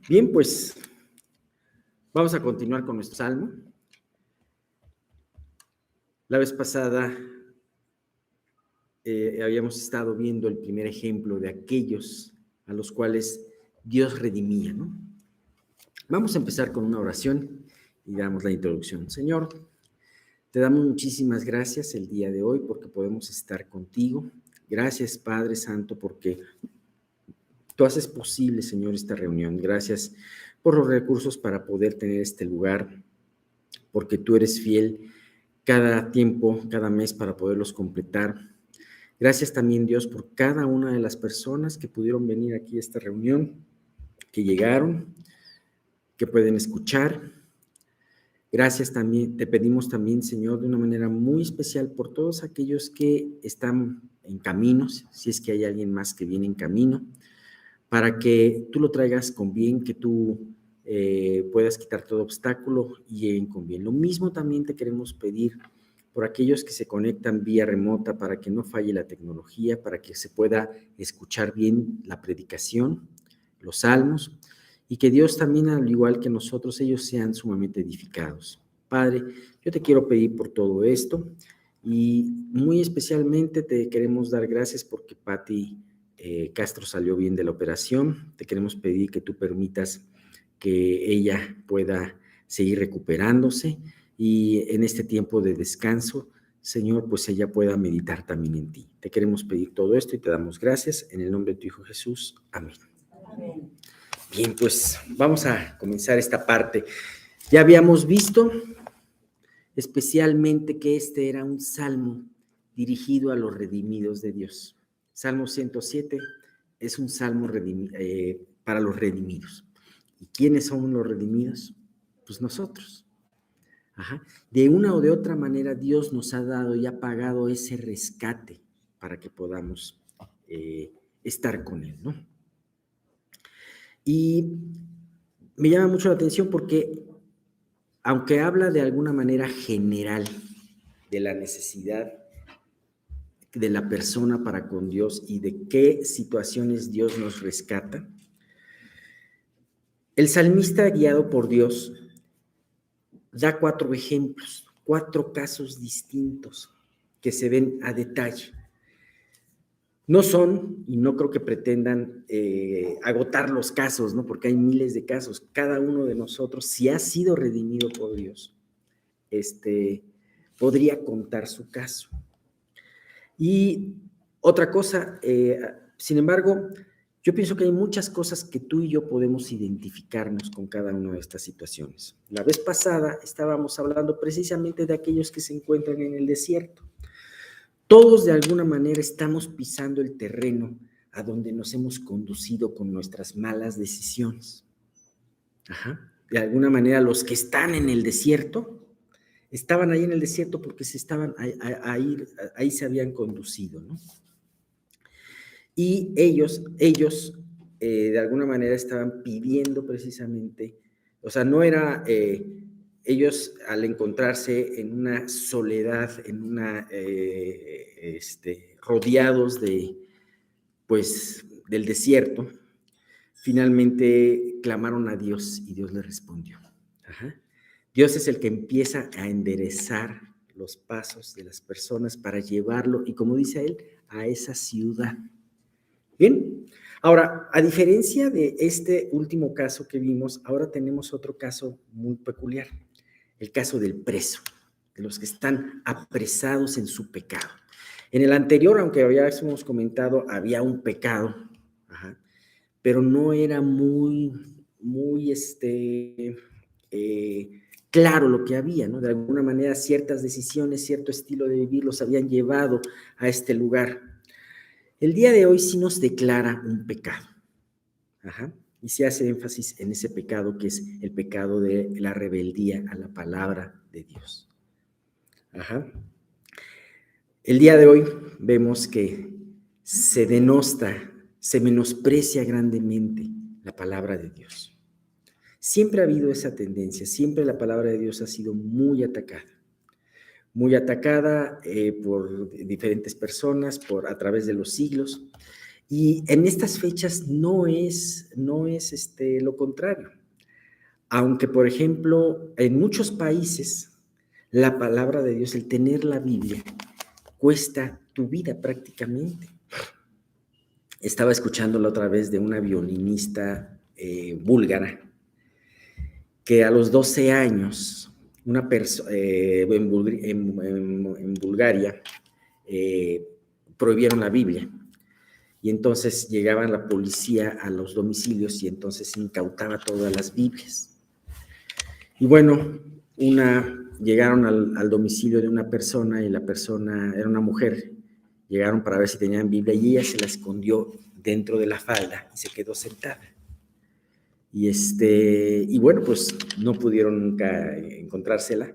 Bien, pues vamos a continuar con nuestro salmo. La vez pasada habíamos estado viendo el primer ejemplo de aquellos a los cuales Dios redimía, ¿no? Vamos a empezar con una oración y damos la introducción. Señor, te damos muchísimas gracias el día de hoy porque podemos estar contigo. Gracias, Padre Santo, porque tú haces posible, Señor, esta reunión. Gracias por los recursos para poder tener este lugar, porque tú eres fiel cada tiempo, cada mes para poderlos completar. Gracias también, Dios, por cada una de las personas que pudieron venir aquí a esta reunión, que llegaron, que pueden escuchar. Gracias también, te pedimos también, Señor, de una manera muy especial por todos aquellos que están en caminos, si es que hay alguien más que viene en camino, para que tú lo traigas con bien, que tú puedas quitar todo obstáculo y lleguen con bien. Lo mismo también te queremos pedir por aquellos que se conectan vía remota para que no falle la tecnología, para que se pueda escuchar bien la predicación, los salmos, y que Dios también, al igual que nosotros, ellos sean sumamente edificados. Padre, yo te quiero pedir por todo esto y muy especialmente te queremos dar gracias porque Pati Castro salió bien de la operación. Te queremos pedir que tú permitas que ella pueda seguir recuperándose y en este tiempo de descanso, Señor, pues ella pueda meditar también en ti. Te queremos pedir todo esto y te damos gracias en el nombre de tu Hijo Jesús. Amén. Amén. Bien, pues vamos a comenzar esta parte. Ya habíamos visto especialmente que este era un salmo dirigido a los redimidos de Dios. Salmo 107 es un salmo para los redimidos. ¿Y quiénes son los redimidos? Pues nosotros. Ajá. De una o de otra manera Dios nos ha dado y ha pagado ese rescate para que podamos estar con Él, ¿no? Y me llama mucho la atención porque aunque habla de alguna manera general de la necesidad de la persona para con Dios y de qué situaciones Dios nos rescata, el salmista, guiado por Dios, da 4 ejemplos, 4 casos distintos que se ven a detalle. No son, y no creo que pretendan agotar los casos, ¿no? Porque hay miles de casos. Cada uno de nosotros, si ha sido redimido por Dios, podría contar su caso. Y otra cosa, sin embargo, yo pienso que hay muchas cosas que tú y yo podemos identificarnos con cada una de estas situaciones. La vez pasada estábamos hablando precisamente de aquellos que se encuentran en el desierto. Todos de alguna manera estamos pisando el terreno a donde nos hemos conducido con nuestras malas decisiones. Ajá. De alguna manera los que están en el desierto, estaban ahí en el desierto porque ahí se habían conducido, ¿no? Y ellos de alguna manera estaban pidiendo precisamente, o sea, no era, ellos al encontrarse en una soledad, en una, rodeados pues, del desierto, finalmente clamaron a Dios y Dios les respondió. Ajá. Dios es el que empieza a enderezar los pasos de las personas para llevarlo, y como dice él, a esa ciudad. Bien, ahora, a diferencia de este último caso que vimos, ahora tenemos otro caso muy peculiar, el caso del preso, de los que están apresados en su pecado. En el anterior, aunque habíamos comentado, había un pecado, ajá, pero no era muy claro lo que había, ¿no? De alguna manera ciertas decisiones, cierto estilo de vivir los habían llevado a este lugar. El día de hoy sí nos declara un pecado, ajá, y se hace énfasis en ese pecado que es el pecado de la rebeldía a la palabra de Dios. Ajá. El día de hoy vemos que se denosta, se menosprecia grandemente la palabra de Dios. Siempre ha habido esa tendencia, siempre la palabra de Dios ha sido muy atacada por diferentes personas a través de los siglos, Y en estas fechas no es lo contrario. Aunque, por ejemplo, en muchos países, la palabra de Dios, el tener la Biblia, cuesta tu vida prácticamente. Estaba escuchando la otra vez de una violinista búlgara, que a los 12 años, en Bulgaria, prohibieron la Biblia. Y entonces llegaba la policía a los domicilios y entonces incautaba todas las Biblias. Y bueno, llegaron al domicilio de una persona y la persona era una mujer. Llegaron para ver si tenían Biblia y ella se la escondió dentro de la falda y se quedó sentada. Y bueno, pues no pudieron nunca encontrársela,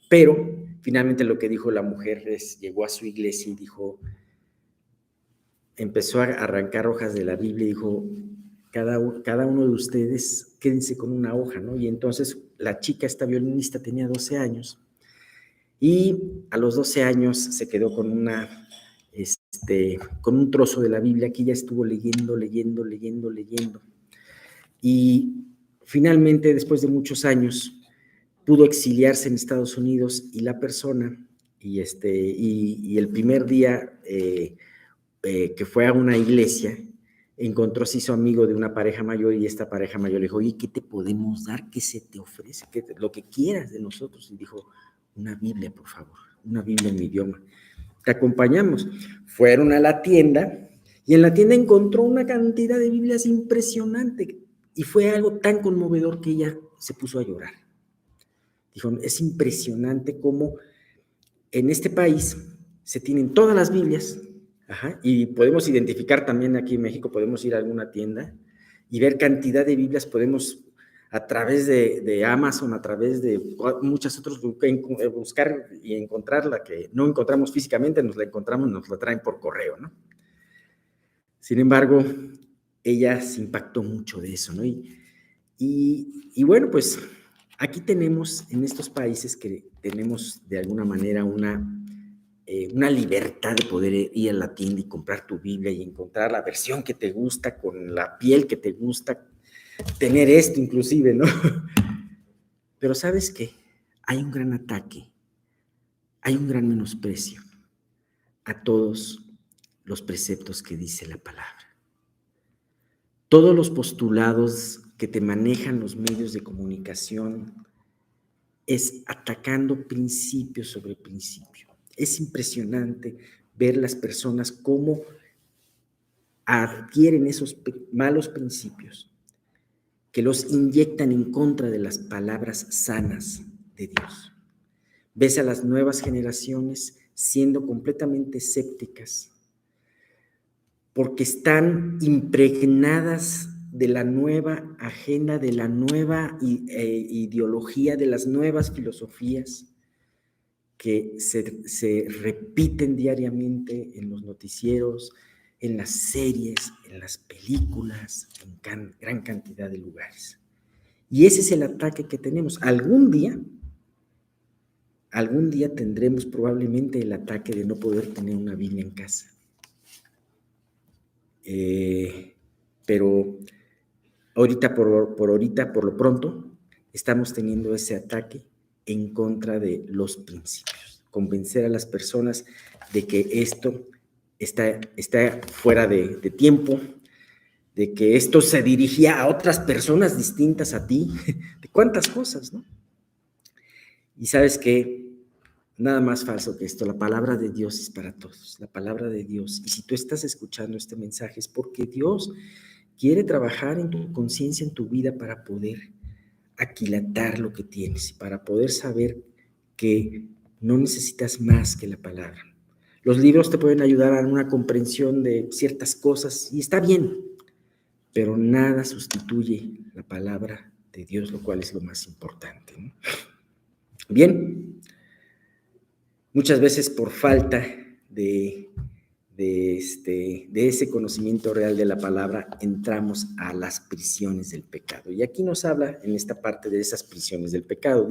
pero finalmente lo que dijo la mujer es, llegó a su iglesia y dijo, empezó a arrancar hojas de la Biblia y dijo, cada uno de ustedes quédense con una hoja, ¿no? Y entonces la chica, esta violinista, tenía 12 años y a los 12 años se quedó con con un trozo de la Biblia que ella estuvo leyendo. Y finalmente, después de muchos años, pudo exiliarse en Estados Unidos y la persona, y el primer día que fue a una iglesia, se hizo amigo de una pareja mayor y esta pareja mayor le dijo, oye, ¿qué te podemos dar? ¿Qué se te ofrece? Lo que quieras de nosotros. Y dijo, una Biblia, por favor, una Biblia en mi idioma. Te acompañamos. Fueron a la tienda y en la tienda encontró una cantidad de Biblias impresionante y fue algo tan conmovedor que ella se puso a llorar. Dijo, es impresionante cómo en este país se tienen todas las Biblias. Ajá, y podemos identificar también aquí en México, podemos ir a alguna tienda y ver cantidad de Biblias, podemos a través de Amazon, a través de muchas otras, buscar y encontrar la que no encontramos físicamente, nos la encontramos, nos la traen por correo, ¿no? Sin embargo, ella se impactó mucho de eso, ¿no? Y bueno, pues aquí tenemos en estos países que tenemos de alguna manera una libertad de poder ir a la tienda y comprar tu Biblia y encontrar la versión que te gusta, con la piel que te gusta, tener esto inclusive, ¿no? Pero ¿sabes qué? Hay un gran ataque, hay un gran menosprecio a todos los preceptos que dice la palabra. Todos los postulados que te manejan los medios de comunicación es atacando principio sobre principio. Es impresionante ver las personas cómo adquieren esos malos principios que los inyectan en contra de las palabras sanas de Dios. Ves a las nuevas generaciones siendo completamente escépticas porque están impregnadas de la nueva agenda, de la nueva ideología, de las nuevas filosofías que se repiten diariamente en los noticieros, en las series, en las películas, en gran cantidad de lugares. Y ese es el ataque que tenemos. Algún día tendremos probablemente el ataque de no poder tener una Biblia en casa. Pero ahorita, por lo pronto, estamos teniendo ese ataque en contra de los principios. Convencer a las personas de que esto está fuera de tiempo, de que esto se dirigía a otras personas distintas a ti, de cuántas cosas, ¿no? Y sabes que nada más falso que esto, la palabra de Dios es para todos, la palabra de Dios. Y si tú estás escuchando este mensaje es porque Dios quiere trabajar en tu conciencia, en tu vida, para poder aquilatar lo que tienes y para poder saber que no necesitas más que la palabra. Los libros te pueden ayudar a una comprensión de ciertas cosas y está bien, pero nada sustituye la palabra de Dios, lo cual es lo más importante, ¿no? Bien, muchas veces por falta de ese conocimiento real de la palabra, entramos a las prisiones del pecado. Y aquí nos habla en esta parte de esas prisiones del pecado.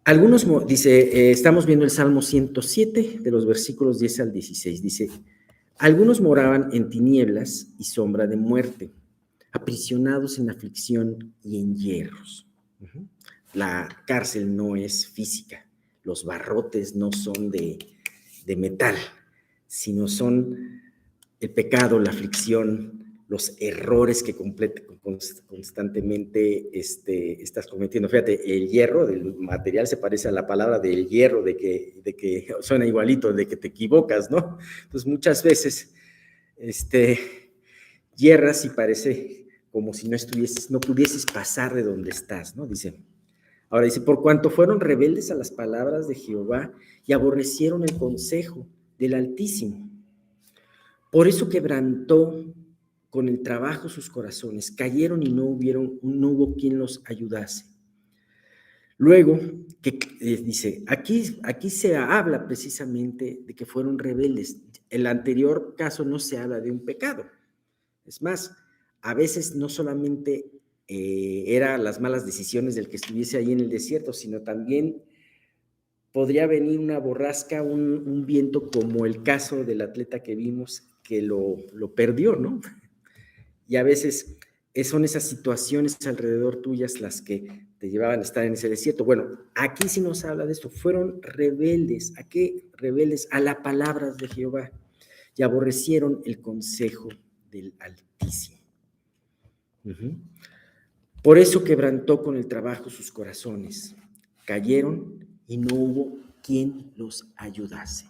Estamos viendo el Salmo 107, de los versículos 10 al 16. Dice, Algunos moraban en tinieblas y sombra de muerte, aprisionados en aflicción y en hierros. La cárcel no es física, los barrotes no son de metal, sino son el pecado, la aflicción, los errores que constantemente estás cometiendo. Fíjate, el hierro del material se parece a la palabra del hierro, de que suena igualito, de que te equivocas, ¿no? Entonces muchas veces hierras y parece como si no pudieses pasar de donde estás, ¿no? Ahora dice, por cuanto fueron rebeldes a las palabras de Jehová y aborrecieron el consejo del Altísimo. Por eso quebrantó con el trabajo sus corazones, cayeron y no hubo quien los ayudase. Luego, dice, aquí se habla precisamente de que fueron rebeldes. En el anterior caso no se habla de un pecado. Es más, a veces no solamente eran las malas decisiones del que estuviese ahí en el desierto, sino también podría venir una borrasca, un viento como el caso del atleta que vimos que lo perdió, ¿no? Y a veces son esas situaciones alrededor tuyas las que te llevaban a estar en ese desierto. Bueno, aquí sí nos habla de esto, fueron rebeldes. ¿A qué rebeldes? A la palabra de Jehová y aborrecieron el consejo del Altísimo. Por eso quebrantó con el trabajo sus corazones, cayeron y no hubo quien los ayudase.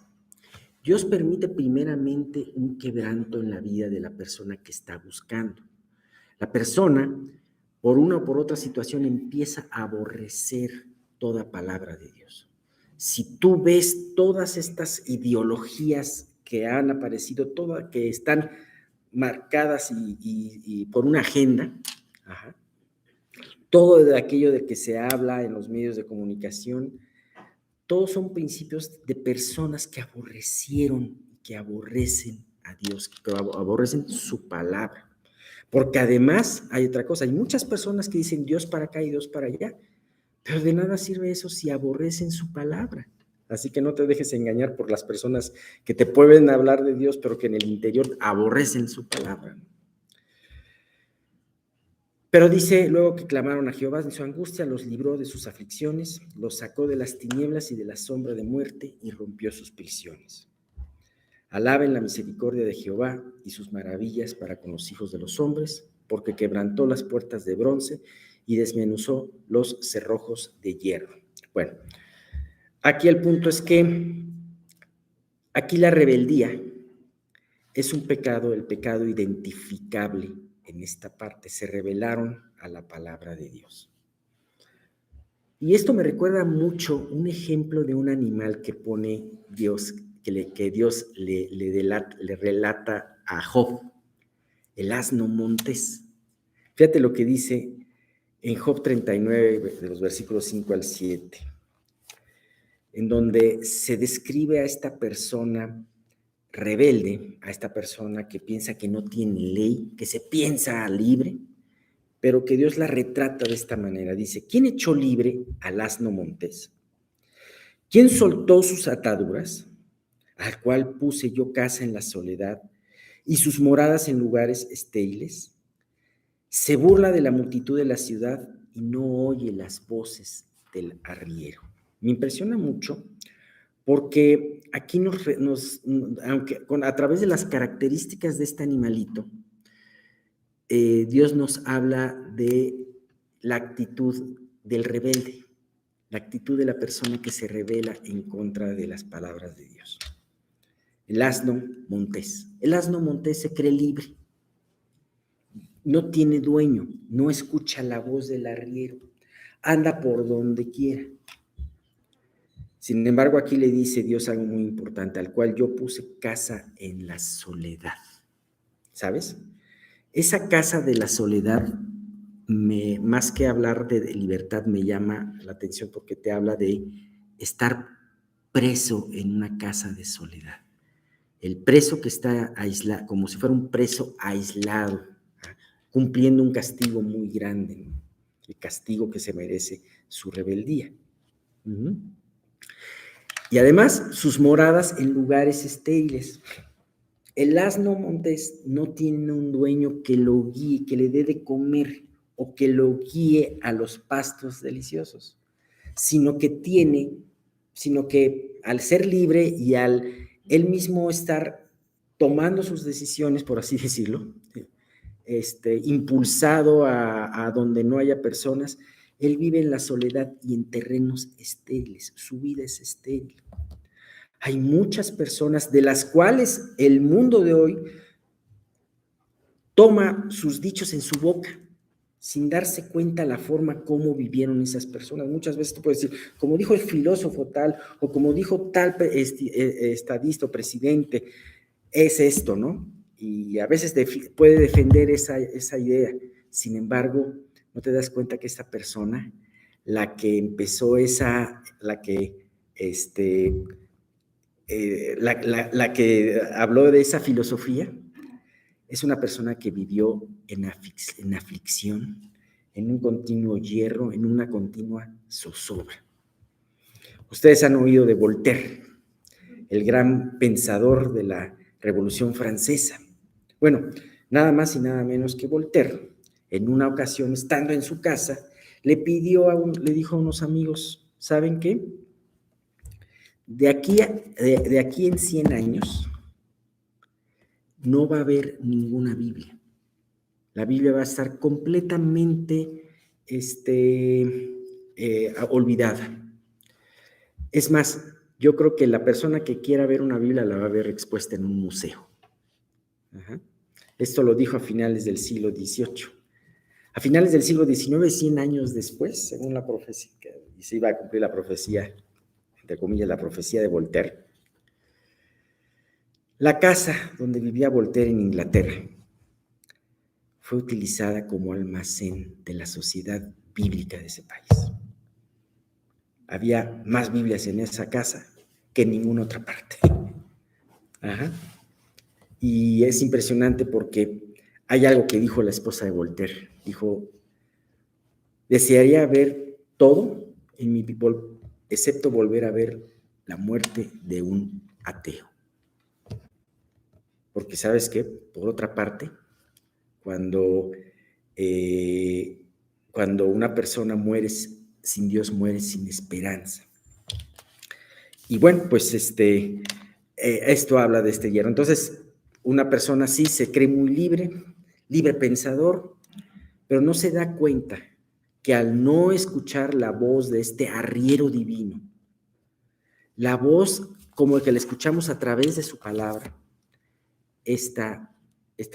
Dios permite primeramente un quebranto en la vida de la persona que está buscando. La persona, por una o por otra situación, empieza a aborrecer toda palabra de Dios. Si tú ves todas estas ideologías que han aparecido, todas que están marcadas y por una agenda, todo de aquello de que se habla en los medios de comunicación, todos son principios de personas que aborrecieron, que aborrecen a Dios, que aborrecen su palabra. Porque además hay otra cosa, hay muchas personas que dicen Dios para acá y Dios para allá, pero de nada sirve eso si aborrecen su palabra. Así que no te dejes engañar por las personas que te pueden hablar de Dios, pero que en el interior aborrecen su palabra. Pero dice luego que clamaron a Jehová en su angustia, los libró de sus aflicciones, los sacó de las tinieblas y de la sombra de muerte y rompió sus prisiones. Alaben la misericordia de Jehová y sus maravillas para con los hijos de los hombres, porque quebrantó las puertas de bronce y desmenuzó los cerrojos de hierro. Bueno, aquí el punto es que aquí la rebeldía es un pecado, el pecado identificable en esta parte. Se rebelaron a la palabra de Dios. Y esto me recuerda mucho un ejemplo de un animal que pone Dios, que Dios le relata a Job, el asno montés. Fíjate lo que dice en Job 39, de los versículos 5 al 7, en donde se describe a esta persona rebelde, a esta persona que piensa que no tiene ley, que se piensa libre, pero que Dios la retrata de esta manera. Dice, ¿quién echó libre al asno montés? ¿Quién soltó sus ataduras? Al cual puse yo casa en la soledad y sus moradas en lugares estériles. Se burla de la multitud de la ciudad y no oye las voces del arriero. Me impresiona mucho porque aquí aunque a través de las características de este animalito, Dios nos habla de la actitud del rebelde, la actitud de la persona que se rebela en contra de las palabras de Dios. El asno montés. El asno montés se cree libre, no tiene dueño, no escucha la voz del arriero, anda por donde quiera. Sin embargo, aquí le dice Dios algo muy importante, al cual yo puse casa en la soledad. ¿Sabes? Esa casa de la soledad, más que hablar de libertad, me llama la atención porque te habla de estar preso en una casa de soledad. El preso que está aislado, como si fuera un preso aislado, cumpliendo un castigo muy grande, ¿no? El castigo que se merece su rebeldía. Y además, sus moradas en lugares estériles. El asno montés no tiene un dueño que lo guíe, que le dé de comer o que lo guíe a los pastos deliciosos, sino que al ser libre y al él mismo estar tomando sus decisiones, por así decirlo, impulsado a donde no haya personas, él vive en la soledad y en terrenos estériles, su vida es estéril. Hay muchas personas de las cuales el mundo de hoy toma sus dichos en su boca, sin darse cuenta la forma como vivieron esas personas. Muchas veces tú puedes decir, como dijo el filósofo tal, o como dijo tal estadista o presidente, es esto, ¿no? Y a veces puede defender esa idea. Sin embargo, no te das cuenta que esta persona, la que empezó la que habló de esa filosofía, es una persona que vivió en aflicción, en un continuo hierro, en una continua zozobra. Ustedes han oído de Voltaire, el gran pensador de la Revolución Francesa. Bueno, nada más y nada menos que Voltaire, en una ocasión, estando en su casa, le dijo a unos amigos, ¿saben qué? De aquí en 100 años no va a haber ninguna Biblia. La Biblia va a estar completamente olvidada. Es más, yo creo que la persona que quiera ver una Biblia la va a ver expuesta en un museo. Ajá. Esto lo dijo a finales del siglo XVIII. A finales del siglo XIX, 100 años después, según la profecía, y se iba a cumplir la profecía, entre comillas, la profecía de Voltaire, la casa donde vivía Voltaire en Inglaterra fue utilizada como almacén de la sociedad bíblica de ese país. Había más Biblias en esa casa que en ninguna otra parte. Ajá. Y es impresionante porque hay algo que dijo la esposa de Voltaire. Dijo, desearía ver todo en mi people, excepto volver a ver la muerte de un ateo. Porque ¿sabes qué? Por otra parte, cuando una persona muere sin Dios, muere sin esperanza. Y bueno, pues esto habla de este hierro. Entonces, una persona así se cree muy libre pensador, pero no se da cuenta que al no escuchar la voz de este arriero divino, la voz como el que la escuchamos a través de su palabra, esta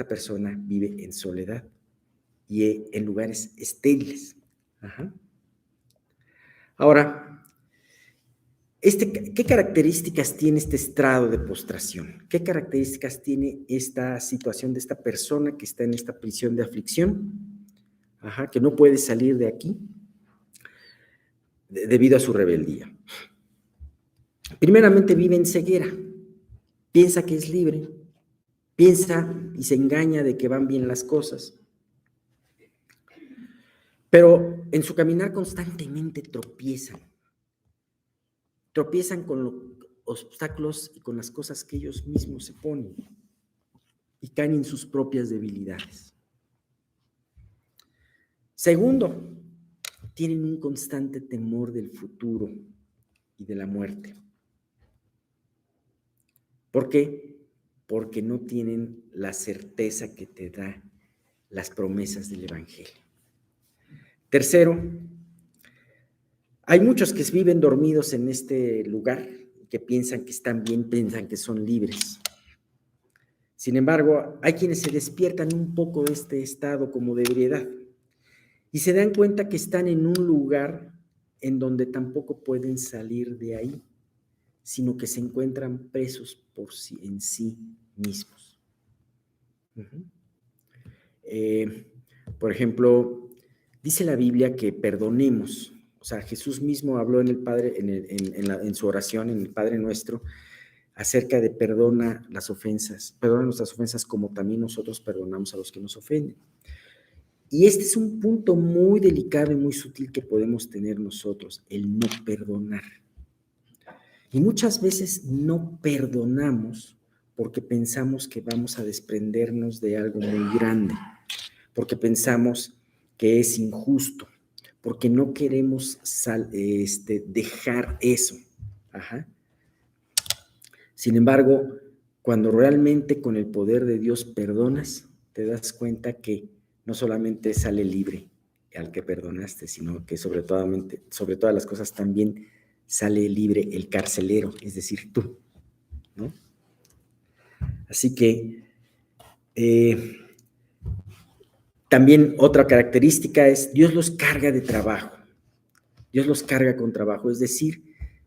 persona vive en soledad y en lugares estériles. Ajá. Ahora, ¿qué características tiene este estrado de postración? ¿Qué características tiene esta situación de esta persona que está en esta prisión de aflicción? Ajá, que no puede salir de aquí debido a su rebeldía. Primeramente vive en ceguera, piensa que es libre, piensa y se engaña de que van bien las cosas. Pero en su caminar constantemente tropiezan con los obstáculos y con las cosas que ellos mismos se ponen y caen en sus propias debilidades. Segundo, tienen un constante temor del futuro y de la muerte. ¿Por qué? Porque no tienen la certeza que te da las promesas del Evangelio. Tercero, hay muchos que viven dormidos en este lugar, que piensan que están bien, piensan que son libres. Sin embargo, hay quienes se despiertan un poco de este estado como de ebriedad y se dan cuenta que están en un lugar en donde tampoco pueden salir de ahí, sino que se encuentran presos en sí mismos. Por ejemplo, dice la Biblia que perdonemos. O sea, Jesús mismo habló en el Padre, en su oración, en el Padre Nuestro, acerca de perdona nuestras ofensas como también nosotros perdonamos a los que nos ofenden. Y este es un punto muy delicado y muy sutil que podemos tener nosotros, el no perdonar. Y muchas veces no perdonamos porque pensamos que vamos a desprendernos de algo muy grande, porque pensamos que es injusto, porque no queremos dejar eso. Ajá. Sin embargo, cuando realmente con el poder de Dios perdonas, te das cuenta que no solamente sale libre al que perdonaste, sino que sobre todas las cosas también sale libre el carcelero, es decir, tú, ¿no? Así que también otra característica es Dios los carga de trabajo. Dios los carga con trabajo, es decir,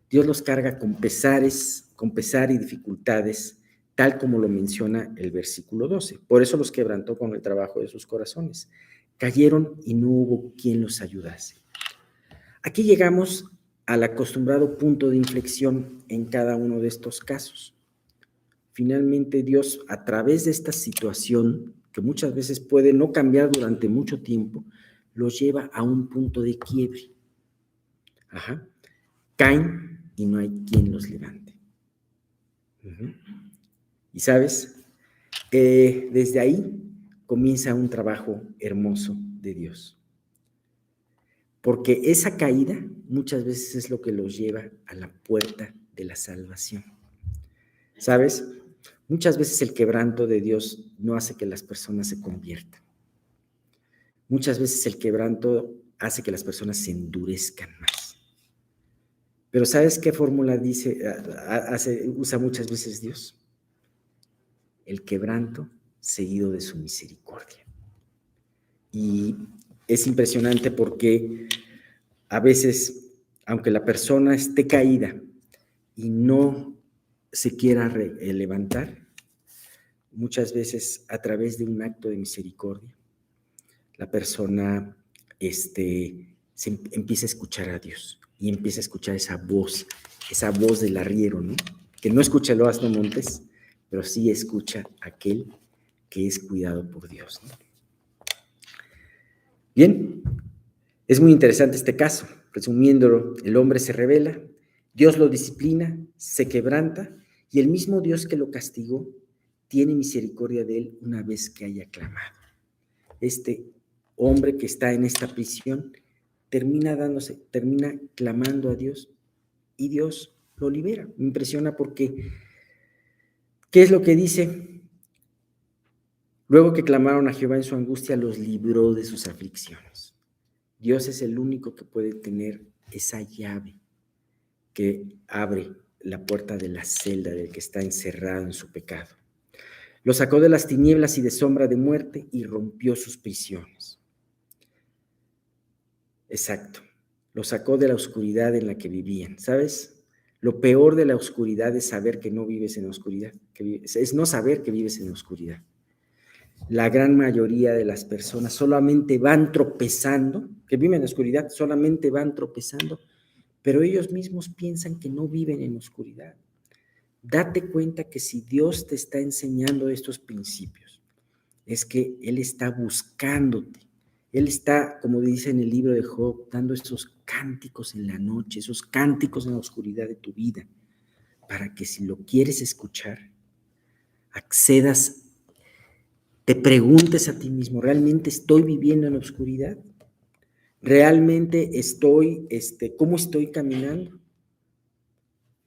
Dios los carga con pesar y dificultades, tal como lo menciona el versículo 12. Por eso los quebrantó con el trabajo de sus corazones. Cayeron y no hubo quien los ayudase. Aquí llegamos al acostumbrado punto de inflexión en cada uno de estos casos. Finalmente Dios, a través de esta situación, que muchas veces puede no cambiar durante mucho tiempo, los lleva a un punto de quiebre. Ajá. Caen y no hay quien los levante. Y sabes, desde ahí comienza un trabajo hermoso de Dios. Porque esa caída muchas veces es lo que los lleva a la puerta de la salvación. ¿Sabes? Muchas veces el quebranto de Dios no hace que las personas se conviertan. Muchas veces el quebranto hace que las personas se endurezcan más. Pero ¿sabes qué fórmula usa muchas veces Dios? El quebranto seguido de su misericordia. Y es impresionante porque a veces, aunque la persona esté caída y no se quiera levantar, muchas veces a través de un acto de misericordia, la persona empieza a escuchar a Dios y empieza a escuchar esa voz del arriero, ¿no? Que no escucha el asno montés, pero sí escucha aquel que es cuidado por Dios, ¿no? Bien, es muy interesante este caso. Resumiéndolo, el hombre se rebela, Dios lo disciplina, se quebranta, y el mismo Dios que lo castigó tiene misericordia de él una vez que haya clamado. Este hombre que está en esta prisión termina clamando a Dios y Dios lo libera. Me impresiona porque, ¿qué es lo que dice? Luego que clamaron a Jehová en su angustia, los libró de sus aflicciones. Dios es el único que puede tener esa llave que abre la puerta de la celda del que está encerrado en su pecado. Lo sacó de las tinieblas y de sombra de muerte y rompió sus prisiones. Exacto. Lo sacó de la oscuridad en la que vivían. ¿Sabes? Lo peor de la oscuridad es saber que no vives en la oscuridad. Es no saber que vives en la oscuridad. La gran mayoría de las personas solamente van tropezando, que viven en la oscuridad, solamente van tropezando, pero ellos mismos piensan que no viven en la oscuridad. Date cuenta que si Dios te está enseñando estos principios, es que Él está buscándote. Él está, como dice en el libro de Job, dando esos cánticos en la noche, esos cánticos en la oscuridad de tu vida, para que si lo quieres escuchar, accedas, te preguntes a ti mismo, ¿realmente estoy viviendo en la oscuridad? ¿Realmente cómo estoy caminando?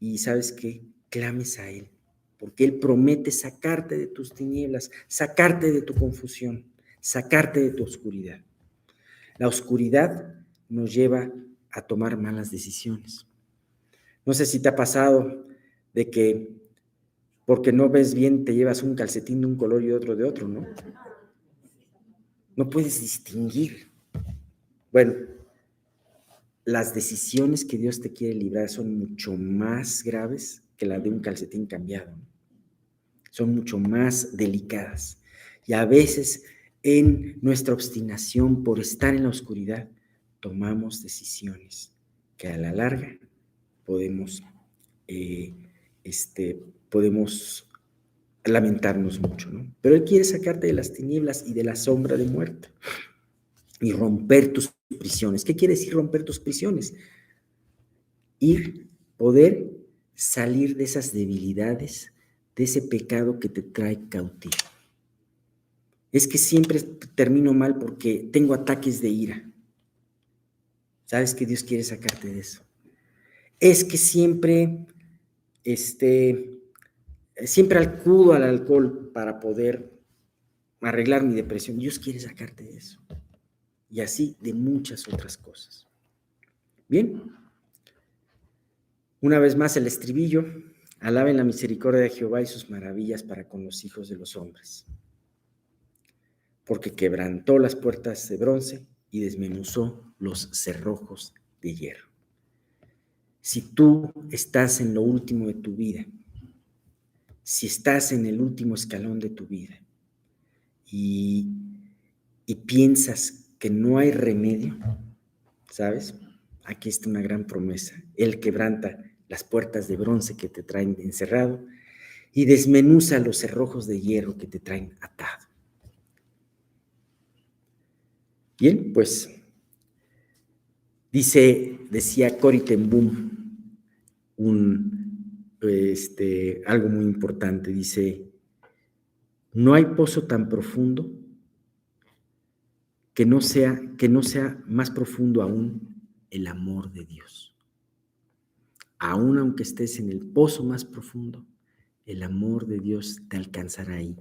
Y ¿sabes qué? Clames a Él, porque Él promete sacarte de tus tinieblas, sacarte de tu confusión, sacarte de tu oscuridad. La oscuridad nos lleva a tomar malas decisiones. No sé si te ha pasado de que porque no ves bien te llevas un calcetín de un color y otro de otro, ¿no? No puedes distinguir. Bueno, las decisiones que Dios te quiere librar son mucho más graves que la de un calcetín cambiado. Son mucho más delicadas. Y a veces en nuestra obstinación por estar en la oscuridad, tomamos decisiones que a la larga podemos lamentarnos mucho, ¿no? Pero Él quiere sacarte de las tinieblas y de la sombra de muerte y romper tus prisiones. ¿Qué quiere decir romper tus prisiones? Poder salir de esas debilidades, de ese pecado que te trae cautivo. Es que siempre termino mal porque tengo ataques de ira. ¿Sabes que Dios quiere sacarte de eso? Es que siempre acudo al alcohol para poder arreglar mi depresión. Dios quiere sacarte de eso. Y así de muchas otras cosas. Bien. Una vez más el estribillo. Alaben la misericordia de Jehová y sus maravillas para con los hijos de los hombres. Porque quebrantó las puertas de bronce y desmenuzó los cerrojos de hierro. Si tú estás en lo último de tu vida, si estás en el último escalón de tu vida y piensas que no hay remedio, ¿sabes? Aquí está una gran promesa. Él quebranta las puertas de bronce que te traen encerrado y desmenuza los cerrojos de hierro que te traen atado. Bien, pues decía Corrie ten Boom algo muy importante. Dice: no hay pozo tan profundo que no sea más profundo aún el amor de Dios. Aún aunque estés en el pozo más profundo, el amor de Dios te alcanzará ahí.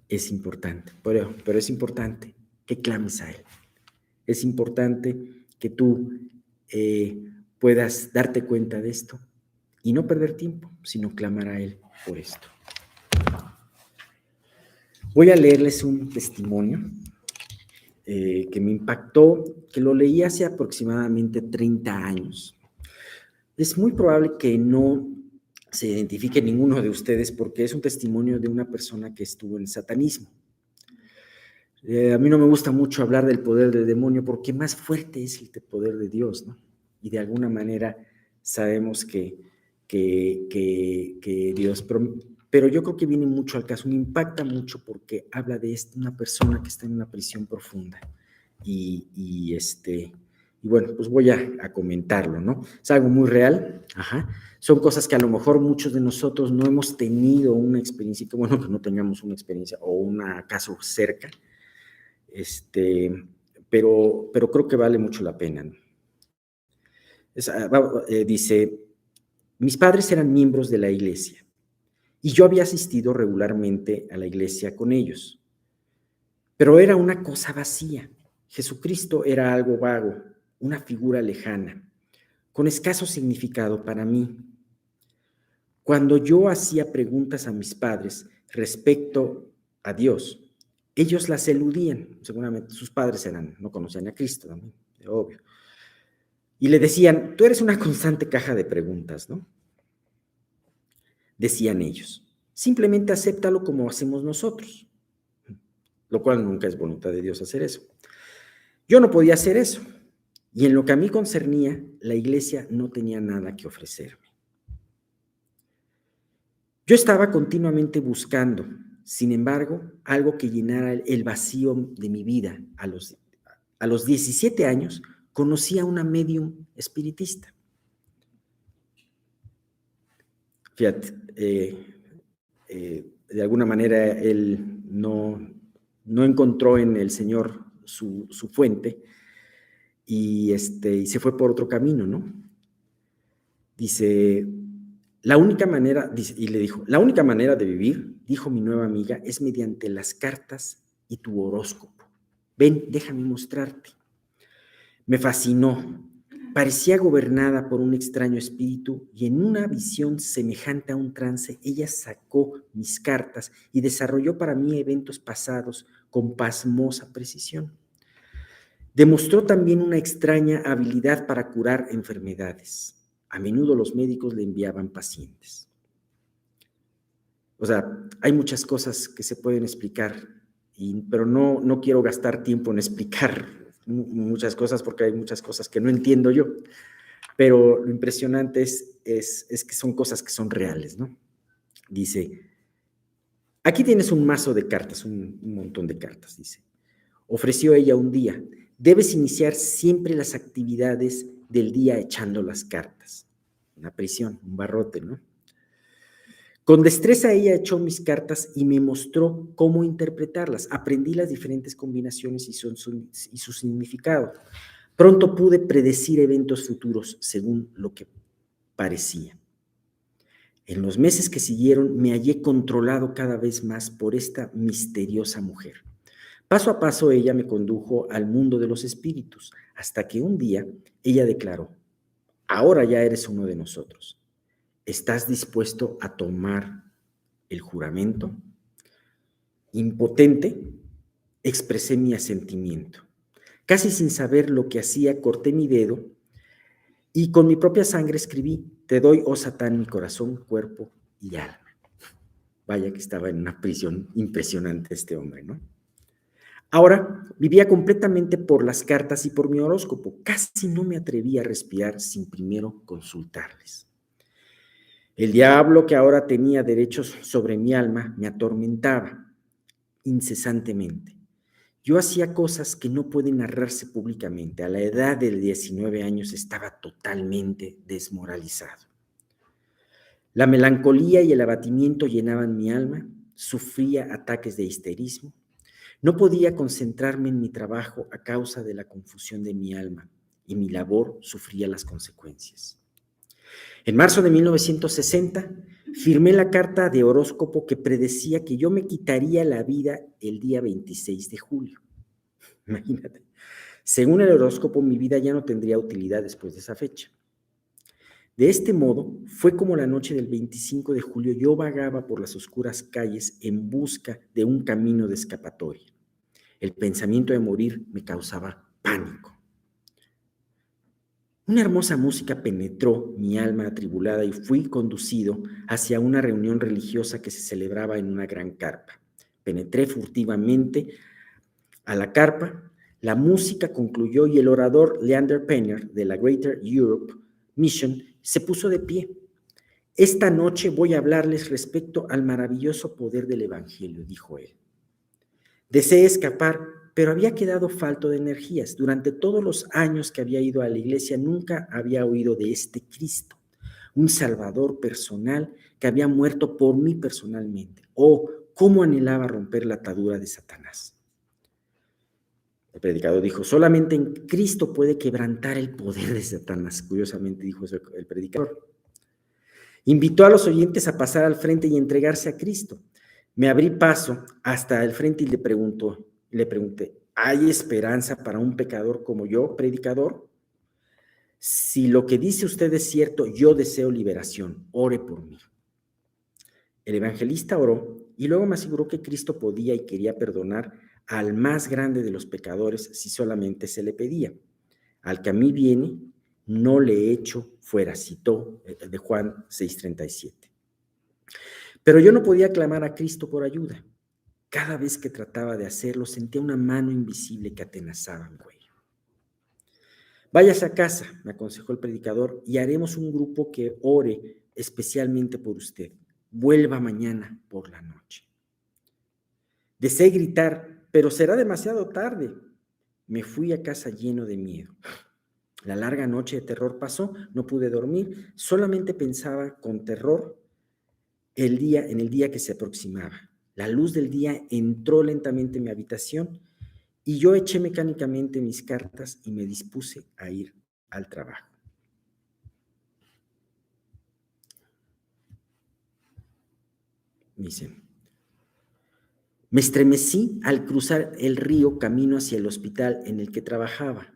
Es importante, pero es importante que clames a Él. Es importante que tú puedas darte cuenta de esto y no perder tiempo, sino clamar a Él por esto. Voy a leerles un testimonio que me impactó, que lo leí hace aproximadamente 30 años. Es muy probable que no se identifique ninguno de ustedes porque es un testimonio de una persona que estuvo en el satanismo. A mí no me gusta mucho hablar del poder del demonio porque más fuerte es el poder de Dios, ¿no? Y de alguna manera sabemos que Dios, pero yo creo que viene mucho al caso, me impacta mucho porque habla de una persona que está en una prisión profunda y bueno, pues voy a comentarlo, ¿no? Es algo muy real, son cosas que a lo mejor muchos de nosotros no hemos tenido una experiencia, que bueno que no tengamos una experiencia o un caso cerca, pero creo que vale mucho la pena, ¿no? Dice: mis padres eran miembros de la iglesia y yo había asistido regularmente a la iglesia con ellos, pero era una cosa vacía. Jesucristo era algo vago, una figura lejana, con escaso significado para mí. Cuando yo hacía preguntas a mis padres respecto a Dios, ellos las eludían. Seguramente sus padres no conocían a Cristo también, obvio. Y le decían: tú eres una constante caja de preguntas, ¿no? Decían ellos: simplemente acéptalo como hacemos nosotros, lo cual nunca es voluntad de Dios hacer eso. Yo no podía hacer eso, y en lo que a mí concernía, la iglesia no tenía nada que ofrecerme. Yo estaba continuamente buscando, sin embargo, algo que llenara el vacío de mi vida. A los 17 años, conocí a una médium espiritista. Fíjate, de alguna manera él no encontró en el Señor su fuente y se fue por otro camino, ¿no? Dice: la única manera, y le dijo, la única manera de vivir, dijo mi nueva amiga, es mediante las cartas y tu horóscopo. Ven, déjame mostrarte. Me fascinó. Parecía gobernada por un extraño espíritu y en una visión semejante a un trance, ella sacó mis cartas y desarrolló para mí eventos pasados con pasmosa precisión. Demostró también una extraña habilidad para curar enfermedades. A menudo los médicos le enviaban pacientes. O sea, hay muchas cosas que se pueden explicar, pero no quiero gastar tiempo en explicar muchas cosas porque hay muchas cosas que no entiendo yo. Pero lo impresionante es que son cosas que son reales, ¿no? Dice: aquí tienes un mazo de cartas, un montón de cartas, dice. Ofreció ella un día: debes iniciar siempre las actividades del día echando las cartas. Una prisión, un barrote, ¿no? Con destreza ella echó mis cartas y me mostró cómo interpretarlas. Aprendí las diferentes combinaciones y su significado. Pronto pude predecir eventos futuros según lo que parecía. En los meses que siguieron me hallé controlado cada vez más por esta misteriosa mujer. Paso a paso ella me condujo al mundo de los espíritus, hasta que un día ella declaró: ahora ya eres uno de nosotros. ¿Estás dispuesto a tomar el juramento? Impotente, expresé mi asentimiento. Casi sin saber lo que hacía, corté mi dedo y con mi propia sangre escribí: te doy, oh Satán, mi corazón, cuerpo y alma. Vaya que estaba en una prisión impresionante este hombre, ¿no? Ahora vivía completamente por las cartas y por mi horóscopo. Casi no me atrevía a respirar sin primero consultarles. El diablo, que ahora tenía derechos sobre mi alma, me atormentaba incesantemente. Yo hacía cosas que no pueden narrarse públicamente. A la edad de 19 años estaba totalmente desmoralizado. La melancolía y el abatimiento llenaban mi alma, sufría ataques de histerismo. No podía concentrarme en mi trabajo a causa de la confusión de mi alma y mi labor sufría las consecuencias. En marzo de 1960 firmé la carta de horóscopo que predecía que yo me quitaría la vida el día 26 de julio. Imagínate. Según el horóscopo, mi vida ya no tendría utilidad después de esa fecha. De este modo, fue como la noche del 25 de julio yo vagaba por las oscuras calles en busca de un camino de escapatoria. El pensamiento de morir me causaba pánico. Una hermosa música penetró mi alma atribulada y fui conducido hacia una reunión religiosa que se celebraba en una gran carpa. Penetré furtivamente a la carpa, la música concluyó y el orador Leander Penner de la Greater Europe Mission se puso de pie. Esta noche voy a hablarles respecto al maravilloso poder del Evangelio, dijo él. Deseé escapar, pero había quedado falto de energías. Durante todos los años que había ido a la iglesia nunca había oído de este Cristo, un Salvador personal que había muerto por mí personalmente. Oh, cómo anhelaba romper la atadura de Satanás. El predicador dijo: solamente en Cristo puede quebrantar el poder de Satanás. Curiosamente dijo eso el predicador. Invitó a los oyentes a pasar al frente y entregarse a Cristo. Me abrí paso hasta el frente y le pregunté: ¿hay esperanza para un pecador como yo, predicador? Si lo que dice usted es cierto, yo deseo liberación. Ore por mí. El evangelista oró y luego me aseguró que Cristo podía y quería perdonar al más grande de los pecadores si solamente se le pedía. Al que a mí viene, no le echo fuera, citó de Juan 6:37. Pero yo no podía clamar a Cristo por ayuda. Cada vez que trataba de hacerlo, sentía una mano invisible que atenazaba mi cuello. Váyase a casa, me aconsejó el predicador, y haremos un grupo que ore especialmente por usted. Vuelva mañana por la noche. Deseé gritar, pero será demasiado tarde. Me fui a casa lleno de miedo. La larga noche de terror pasó, no pude dormir, solamente pensaba con terror en el día que se aproximaba. La luz del día entró lentamente en mi habitación y yo eché mecánicamente mis cartas y me dispuse a ir al trabajo. Dicen: me estremecí al cruzar el río camino hacia el hospital en el que trabajaba.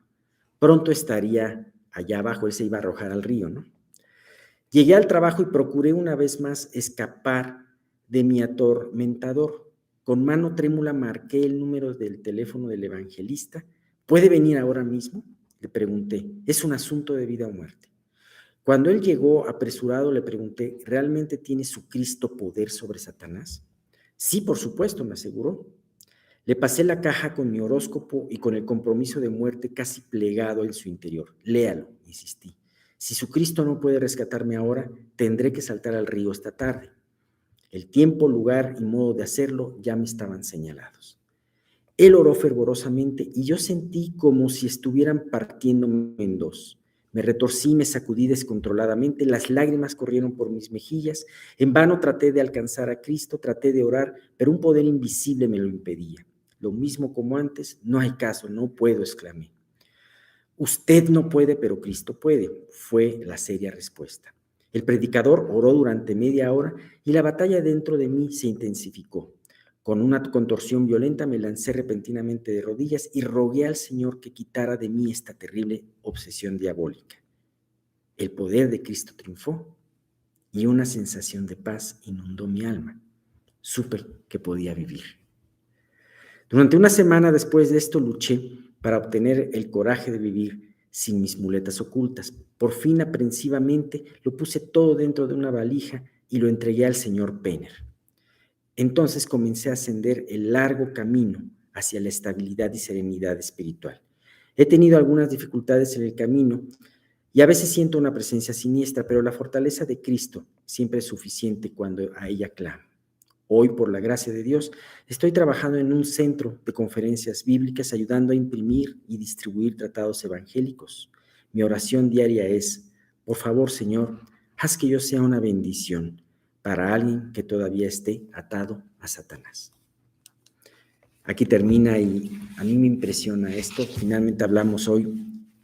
Pronto estaría allá abajo, él se iba a arrojar al río, ¿no? Llegué al trabajo y procuré una vez más escapar de mi atormentador. Con mano trémula marqué el número del teléfono del evangelista. ¿Puede venir ahora mismo?, le pregunté. Es un asunto de vida o muerte. Cuando él llegó apresurado, le pregunté: ¿realmente tiene su Cristo poder sobre Satanás? Sí, por supuesto, me aseguró. Le pasé la caja con mi horóscopo y con el compromiso de muerte casi plegado en su interior. Léalo, insistí. Si su Cristo no puede rescatarme ahora, tendré que saltar al río esta tarde. El tiempo, lugar y modo de hacerlo ya me estaban señalados. Él oró fervorosamente y yo sentí como si estuvieran partiéndome en dos. Me retorcí, me sacudí descontroladamente, las lágrimas corrieron por mis mejillas. En vano traté de alcanzar a Cristo, traté de orar, pero un poder invisible me lo impedía. Lo mismo como antes, no hay caso, no puedo, exclamé. Usted no puede, pero Cristo puede, fue la seria respuesta. El predicador oró durante media hora y la batalla dentro de mí se intensificó. Con una contorsión violenta me lancé repentinamente de rodillas y rogué al Señor que quitara de mí esta terrible obsesión diabólica. El poder de Cristo triunfó y una sensación de paz inundó mi alma. Supe que podía vivir. Durante una semana después de esto luché para obtener el coraje de vivir sin mis muletas ocultas. Por fin, aprensivamente, lo puse todo dentro de una valija y lo entregué al señor Penner. Entonces comencé a ascender el largo camino hacia la estabilidad y serenidad espiritual. He tenido algunas dificultades en el camino y a veces siento una presencia siniestra, pero la fortaleza de Cristo siempre es suficiente cuando a ella clamo. Hoy, por la gracia de Dios, estoy trabajando en un centro de conferencias bíblicas, ayudando a imprimir y distribuir tratados evangélicos. Mi oración diaria es: por favor, Señor, haz que yo sea una bendición para alguien que todavía esté atado a Satanás. Aquí termina y a mí me impresiona esto. Finalmente hablamos hoy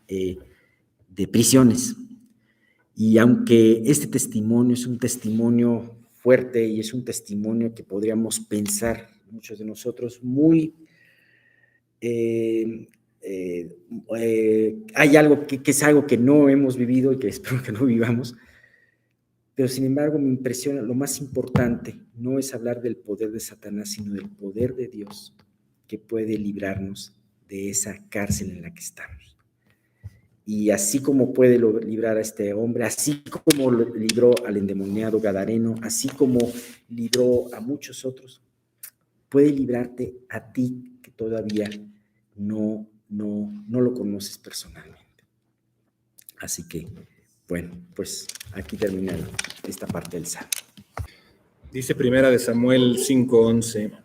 de prisiones. Y aunque este testimonio es un testimonio fuerte y es un testimonio que podríamos pensar muchos de nosotros hay algo que es algo que no hemos vivido y que espero que no vivamos, pero sin embargo me impresiona. Lo más importante no es hablar del poder de Satanás, sino del poder de Dios que puede librarnos de esa cárcel en la que estamos. Y así como puede librar a este hombre, así como lo libró al endemoniado gadareno, así como libró a muchos otros, puede librarte a ti que todavía no lo conoces personalmente. Así que, bueno, pues aquí termina esta parte del Salmo. Dice Primera de Samuel 5:11: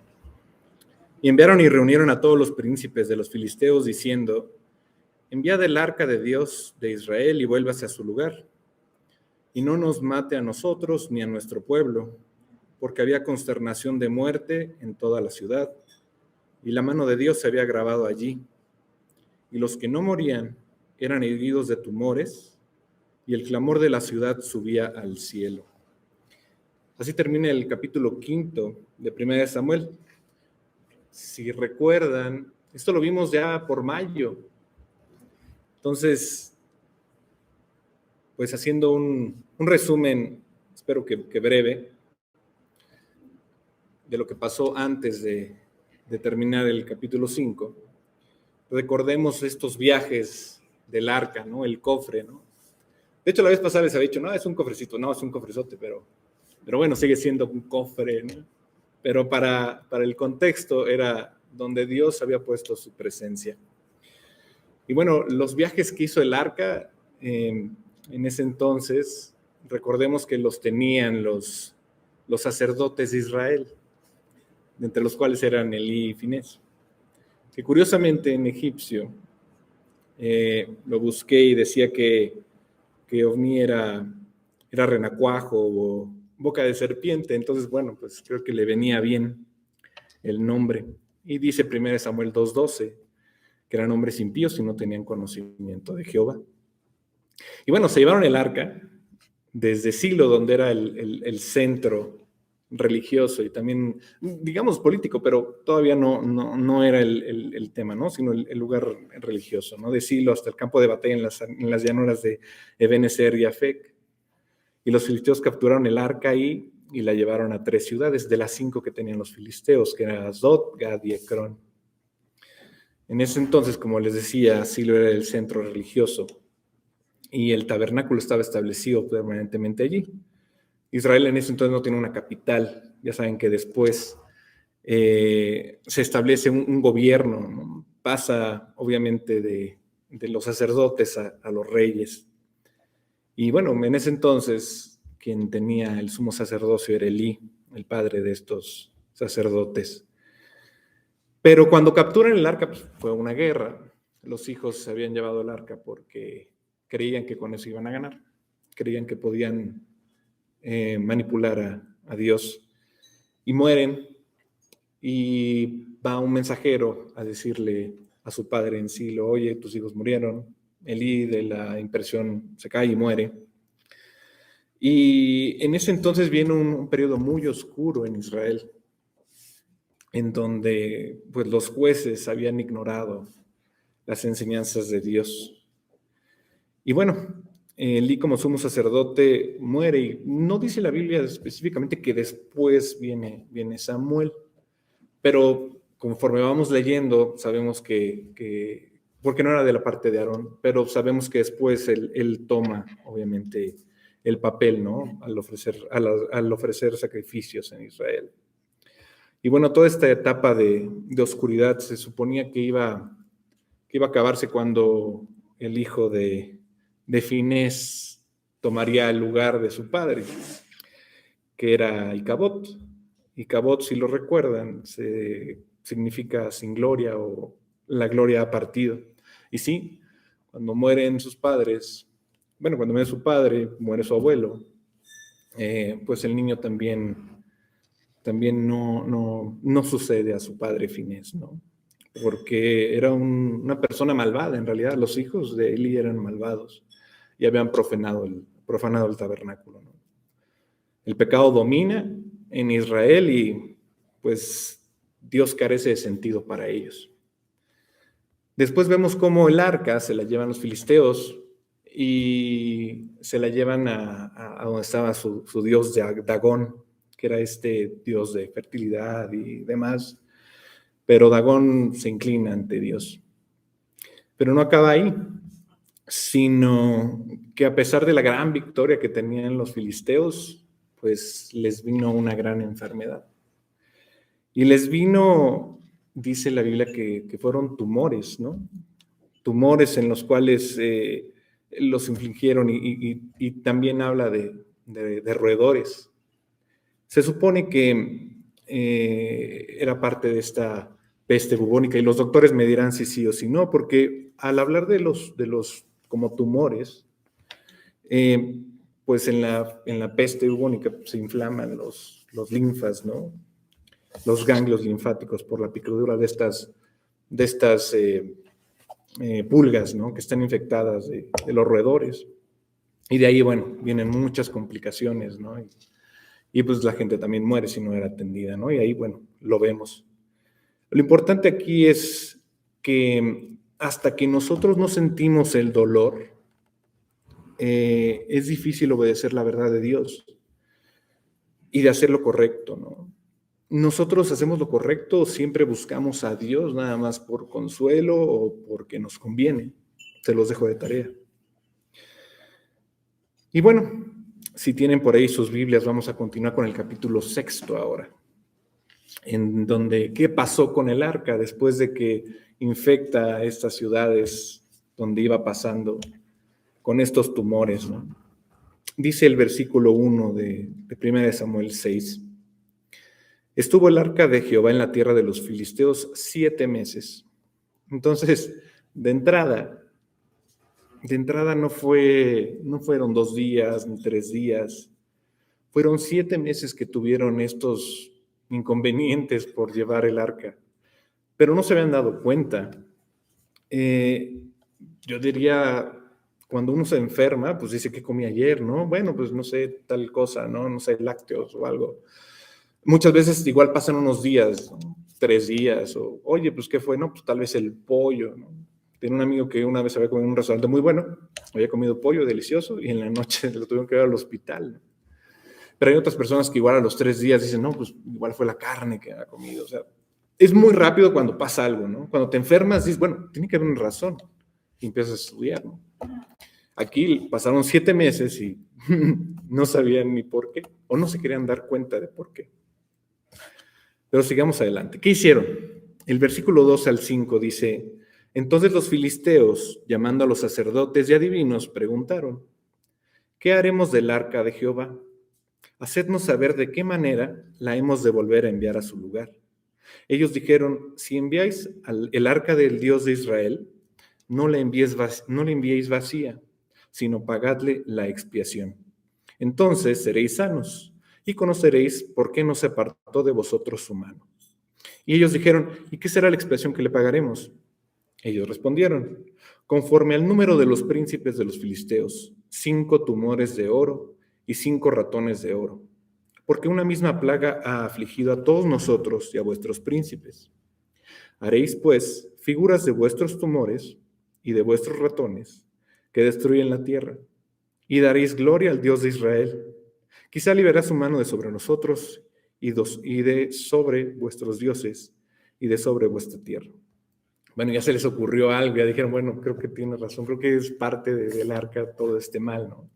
y enviaron y reunieron a todos los príncipes de los filisteos, diciendo: enviad el arca de Dios de Israel y vuélvase a su lugar, y no nos mate a nosotros ni a nuestro pueblo, porque había consternación de muerte en toda la ciudad, y la mano de Dios se había grabado allí, y los que no morían eran heridos de tumores, y el clamor de la ciudad subía al cielo. Así termina el capítulo 5 de Primera de Samuel. Si recuerdan, esto lo vimos ya por mayo. Entonces, pues haciendo un resumen, espero que breve, de lo que pasó antes de terminar el capítulo 5, recordemos estos viajes del arca, ¿no? El cofre, ¿no? De hecho, la vez pasada les había dicho, no, es un cofrecito, no, es un cofrezote, pero bueno, sigue siendo un cofre, ¿no? Pero para el contexto era donde Dios había puesto su presencia. Y bueno, los viajes que hizo el arca, en ese entonces, recordemos que los tenían los sacerdotes de Israel, entre los cuales eran Elí y Finés, que curiosamente en egipcio, lo busqué y decía que Ovni era renacuajo o boca de serpiente. Entonces, bueno, pues creo que le venía bien el nombre. Y dice 1 Samuel 2:12, que eran hombres impíos y no tenían conocimiento de Jehová. Y bueno, se llevaron el arca desde Silo, donde era el centro religioso y también, digamos, político, pero todavía no era el tema, ¿no? Sino el lugar religioso, ¿no? De Silo hasta el campo de batalla en las llanuras de Ebenezer y Afec. Y los filisteos capturaron el arca ahí y la llevaron a 3 ciudades de las 5 que tenían los filisteos, que eran Asdod, Gad y Ecrón. En ese entonces, como les decía, Silo era el centro religioso y el tabernáculo estaba establecido permanentemente allí. Israel en ese entonces no tiene una capital. Ya saben que después se establece un gobierno, ¿no? Pasa obviamente de los sacerdotes a los reyes. Y bueno, en ese entonces quien tenía el sumo sacerdocio era Elí, el padre de estos sacerdotes. Pero cuando capturan el arca, pues, fue una guerra. Los hijos se habían llevado el arca porque creían que con eso iban a ganar, creían que podían manipular a Dios, y mueren, y va un mensajero a decirle a su padre en Silo: oye, tus hijos murieron. Elí de la impresión se cae y muere. Y en ese entonces viene un periodo muy oscuro en Israel, en donde pues, los jueces habían ignorado las enseñanzas de Dios. Y bueno, Elí como sumo sacerdote muere, y no dice la Biblia específicamente que después viene Samuel, pero conforme vamos leyendo sabemos que porque no era de la parte de Aarón, pero sabemos que después él toma obviamente el papel, ¿no? Al ofrecer sacrificios en Israel. Y bueno, toda esta etapa de oscuridad se suponía que iba a acabarse cuando el hijo de Finés tomaría el lugar de su padre, que era Icabod. Icabod, si lo recuerdan, significa sin gloria, o la gloria ha partido. Y sí, cuando mueren sus padres, bueno, cuando muere su padre, muere su abuelo, pues el niño también no sucede a su padre Finés, ¿no? Porque era una persona malvada. En realidad los hijos de Eli eran malvados y habían profanado el tabernáculo, ¿no? El pecado domina en Israel y pues Dios carece de sentido para ellos. Después vemos cómo el arca se la llevan los filisteos y se la llevan a donde estaba su dios Dagón, que era este dios de fertilidad y demás. Pero Dagón se inclina ante Dios. Pero no acaba ahí, sino que a pesar de la gran victoria que tenían los filisteos, pues les vino una gran enfermedad. Y les vino, dice la Biblia, que fueron tumores, ¿no? Tumores en los cuales los infligieron, y también habla de roedores. Se supone que era parte de esta peste bubónica, y los doctores me dirán si sí o si no, porque al hablar de los como tumores, pues en la peste bubónica se inflaman los linfas, ¿no? Los ganglios linfáticos por la picadura de estas pulgas, ¿no? Que están infectadas de los roedores. Y de ahí, bueno, vienen muchas complicaciones, ¿no? Y pues la gente también muere si no era atendida, ¿no? Y ahí, bueno, lo vemos. Lo importante aquí es que hasta que nosotros no sentimos el dolor, es difícil obedecer la verdad de Dios y de hacer lo correcto, ¿no? Nosotros hacemos lo correcto, siempre buscamos a Dios nada más por consuelo o porque nos conviene. Se los dejo de tarea. Y bueno, si tienen por ahí sus Biblias, vamos a continuar con el capítulo 6 ahora, en donde qué pasó con el arca después de que infecta estas ciudades donde iba pasando con estos tumores, ¿no? Dice el versículo 1 de 1 Samuel 6. Estuvo el arca de Jehová en la tierra de los filisteos 7 meses. Entonces, de entrada no fueron 2 días ni 3 días. Fueron 7 meses que tuvieron estos inconvenientes por llevar el arca, pero no se habían dado cuenta. Yo diría, cuando uno se enferma, pues dice, ¿qué comí ayer? ¿No? Bueno, pues no sé, tal cosa, no sé, lácteos o algo. Muchas veces igual pasan unos días, ¿no? 3 días, o oye, pues ¿qué fue? No, pues tal vez el pollo, ¿no? Tenía un amigo que una vez había comido en un restaurante muy bueno, había comido pollo delicioso y en la noche lo tuvieron que llevar al hospital, ¿no? Pero hay otras personas que igual a los 3 días dicen, no, pues igual fue la carne que ha comido. O sea, es muy rápido cuando pasa algo, ¿no? Cuando te enfermas, dices, bueno, tiene que haber una razón. Y empiezas a estudiar, ¿no? Aquí pasaron 7 meses y no sabían ni por qué, o no se querían dar cuenta de por qué. Pero sigamos adelante. ¿Qué hicieron? El versículo 2 al 5 dice, entonces los filisteos, llamando a los sacerdotes y adivinos, preguntaron, ¿qué haremos del arca de Jehová? Hacednos saber de qué manera la hemos de volver a enviar a su lugar. Ellos dijeron, si enviáis el arca del Dios de Israel, no la enviéis vacía, sino pagadle la expiación. Entonces seréis sanos y conoceréis por qué no se apartó de vosotros su mano. Y ellos dijeron, ¿y qué será la expiación que le pagaremos? Ellos respondieron, conforme al número de los príncipes de los filisteos, 5 tumores de oro y 5 ratones de oro, porque una misma plaga ha afligido a todos nosotros y a vuestros príncipes. Haréis, pues, figuras de vuestros tumores y de vuestros ratones que destruyen la tierra, y daréis gloria al Dios de Israel. Quizá liberará su mano de sobre nosotros y de sobre vuestros dioses y de sobre vuestra tierra. Bueno, ya se les ocurrió algo, ya dijeron, bueno, creo que tiene razón, creo que es parte del arca todo este mal, ¿no?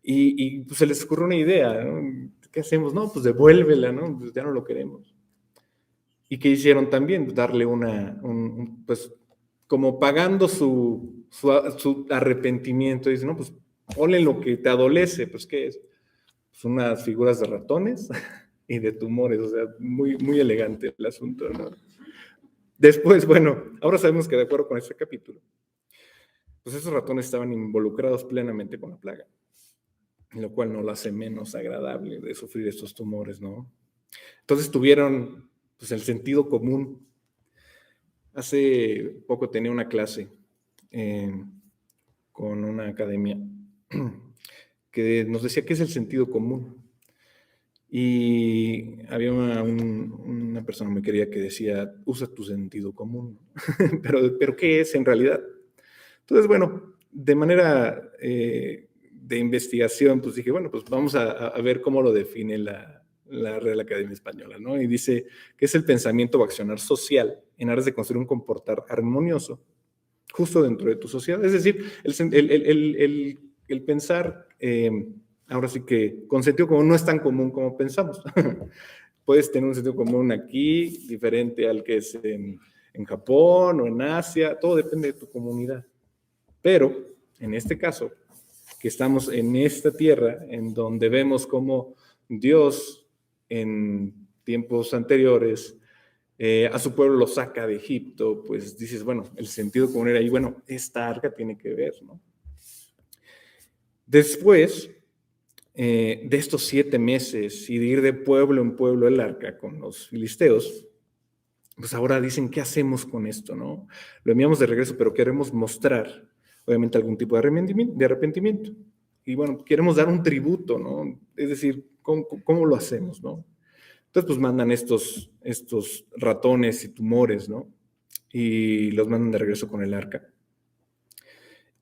Y pues se les ocurrió una idea, ¿no? ¿Qué hacemos? No, pues devuélvela, ¿no? Pues ya no lo queremos. ¿Y qué hicieron también? Darle pues como pagando su arrepentimiento. Dicen, no, pues ponle lo que te adolece, pues ¿qué es? Pues unas figuras de ratones y de tumores, o sea, muy, muy elegante el asunto, ¿no? Después, bueno, ahora sabemos que de acuerdo con este capítulo, pues esos ratones estaban involucrados plenamente con la plaga, lo cual no lo hace menos agradable de sufrir estos tumores, ¿no? Entonces tuvieron, pues, el sentido común. Hace poco tenía una clase con una academia que nos decía qué es el sentido común. Y había una persona muy querida que decía, usa tu sentido común. pero ¿qué es en realidad? Entonces, bueno, de manera de investigación, pues dije, bueno, pues vamos a ver cómo lo define la Real Academia Española, ¿no? Y dice que es el pensamiento o accionar social en aras de construir un comportar armonioso justo dentro de tu sociedad. Es decir, el pensar, ahora sí que con sentido común no es tan común como pensamos. Puedes tener un sentido común aquí, diferente al que es en Japón o en Asia, todo depende de tu comunidad. Pero, en este caso, que estamos en esta tierra, en donde vemos cómo Dios en tiempos anteriores a su pueblo lo saca de Egipto, pues dices, bueno, el sentido común era ahí, bueno, esta arca tiene que ver, ¿no? Después de estos 7 meses y de ir de pueblo en pueblo el arca con los filisteos, pues ahora dicen, ¿qué hacemos con esto, no? Lo enviamos de regreso, pero queremos mostrar, obviamente, algún tipo de arrepentimiento. Y bueno, queremos dar un tributo, ¿no? Es decir, ¿cómo lo hacemos, no? Entonces, pues mandan estos ratones y tumores, ¿no? Y los mandan de regreso con el arca.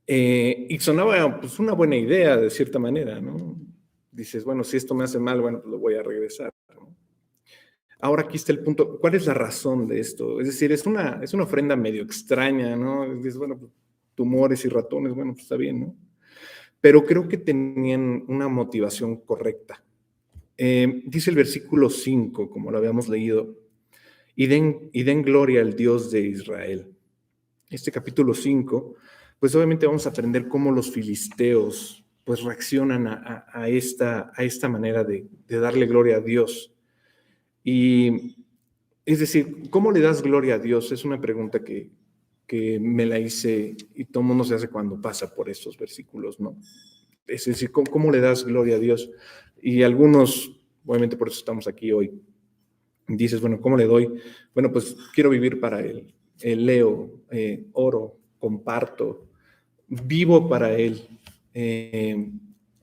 Y sonaba, pues, una buena idea, de cierta manera, ¿no? Dices, bueno, si esto me hace mal, bueno, pues lo voy a regresar, ¿no? Ahora aquí está el punto, ¿cuál es la razón de esto? Es decir, es una ofrenda medio extraña, ¿no? Dices, bueno, pues, tumores y ratones, bueno, pues está bien, ¿no? Pero creo que tenían una motivación correcta. Dice el versículo 5, como lo habíamos leído, y den gloria al Dios de Israel. Este capítulo 5, pues obviamente vamos a aprender cómo los filisteos pues reaccionan a esta manera de darle gloria a Dios. Y es decir, ¿cómo le das gloria a Dios? Es una pregunta que me la hice y todo el mundo se hace cuando pasa por estos versículos, ¿no? Es decir, ¿cómo le das gloria a Dios? Y algunos, obviamente por eso estamos aquí hoy, dices, bueno, ¿cómo le doy? Bueno, pues quiero vivir para Él. Leo, oro, comparto, vivo para Él,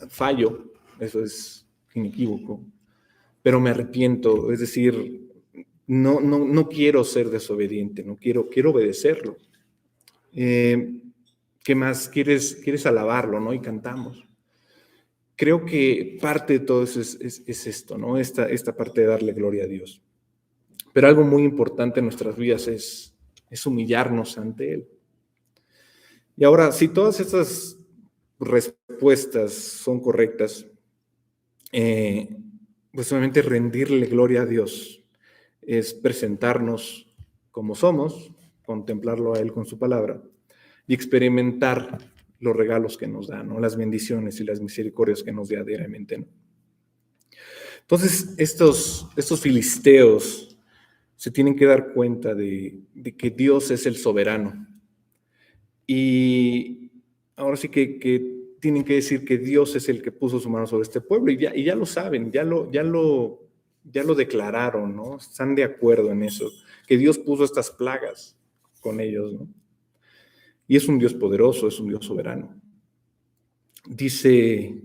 fallo, eso es inequívoco, pero me arrepiento, es decir, no quiero ser desobediente, no quiero obedecerlo. ¿Qué más? ¿Quieres alabarlo, no? Y cantamos. Creo que parte de todo eso es esto, ¿no? Esta parte de darle gloria a Dios. Pero algo muy importante en nuestras vidas es humillarnos ante Él. Y ahora, si todas estas respuestas son correctas, pues solamente rendirle gloria a Dios es presentarnos como somos, contemplarlo a Él con su palabra y experimentar los regalos que nos da, ¿no? Las bendiciones y las misericordias que nos da diariamente, ¿no? Entonces, estos filisteos se tienen que dar cuenta de que Dios es el soberano. Y ahora sí que tienen que decir que Dios es el que puso su mano sobre este pueblo, y ya lo saben, ya lo declararon, ¿no? Están de acuerdo en eso, que Dios puso estas plagas con ellos, ¿no? Y es un Dios poderoso, es un Dios soberano. Dice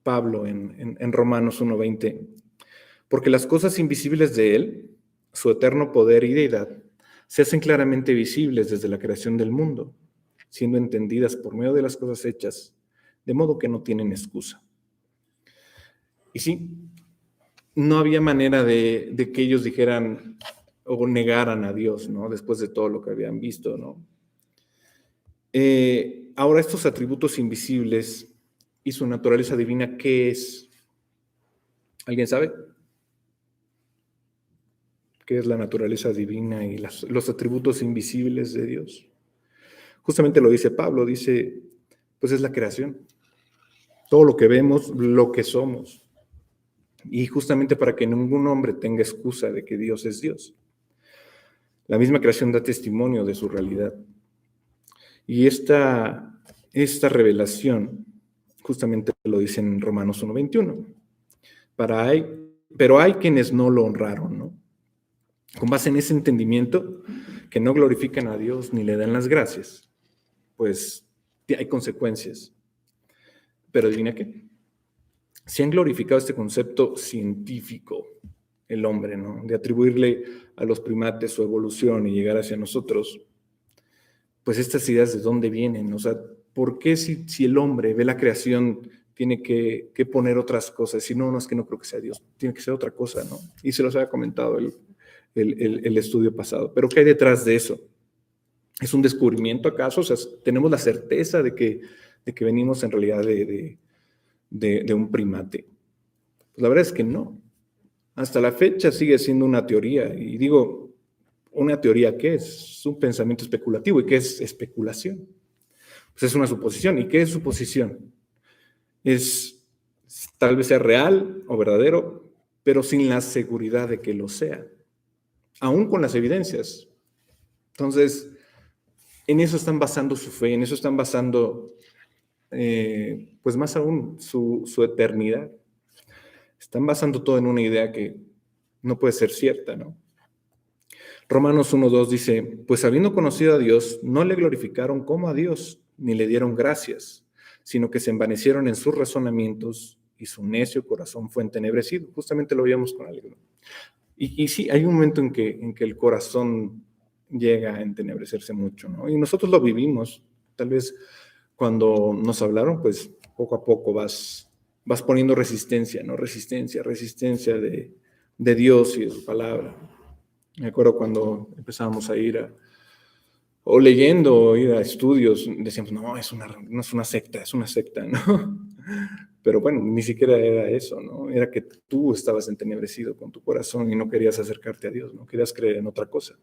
Pablo en Romanos 1:20, porque las cosas invisibles de Él, su eterno poder y deidad, se hacen claramente visibles desde la creación del mundo, siendo entendidas por medio de las cosas hechas, de modo que no tienen excusa. Y sí, no había manera de que ellos dijeran o negaran a Dios, ¿no? Después de todo lo que habían visto, ¿no? Ahora, estos atributos invisibles y su naturaleza divina, ¿qué es? ¿Alguien sabe? ¿Qué es la naturaleza divina y los atributos invisibles de Dios? Justamente lo dice Pablo, dice, pues es la creación. Todo lo que vemos, lo que somos. Y justamente para que ningún hombre tenga excusa de que Dios es Dios. La misma creación da testimonio de su realidad. Y esta revelación, justamente lo dice en Romanos 1:21. Pero hay quienes no lo honraron, ¿no? Con base en ese entendimiento, que no glorifican a Dios ni le dan las gracias, pues hay consecuencias. Pero adivina qué. Se han glorificado este concepto científico, el hombre, ¿no? De atribuirle a los primates su evolución y llegar hacia nosotros. Pues estas ideas, ¿de dónde vienen? O sea, ¿por qué si el hombre ve la creación tiene que poner otras cosas? Si no, es que no creo que sea Dios, tiene que ser otra cosa, ¿no? Y se los había comentado el estudio pasado. Pero ¿qué hay detrás de eso? ¿Es un descubrimiento acaso? O sea, ¿tenemos la certeza de que venimos en realidad de un primate? Pues la verdad es que no. Hasta la fecha sigue siendo una teoría. Y digo, ¿una teoría qué es? Es un pensamiento especulativo. ¿Y qué es especulación? Pues es una suposición. ¿Y qué es suposición? Tal vez sea real o verdadero, pero sin la seguridad de que lo sea, aún con las evidencias. Entonces, en eso están basando su fe, en eso están basando, pues más aún, su eternidad. Están basando todo en una idea que no puede ser cierta, ¿no? Romanos 1:2 dice, pues habiendo conocido a Dios, no le glorificaron como a Dios, ni le dieron gracias, sino que se envanecieron en sus razonamientos y su necio corazón fue entenebrecido. Justamente lo veíamos con alguien. Y sí, hay un momento en que el corazón llega a entenebrecerse mucho, ¿no? Y nosotros lo vivimos. Tal vez cuando nos hablaron, pues poco a poco vas poniendo resistencia, ¿no? Resistencia de Dios y de su palabra. Me acuerdo cuando empezábamos a ir o leyendo, o ir a estudios, decíamos, no es una secta, ¿no? Pero bueno, ni siquiera era eso, ¿no? Era que tú estabas entenebrecido con tu corazón y no querías acercarte a Dios, no querías creer en otra cosa.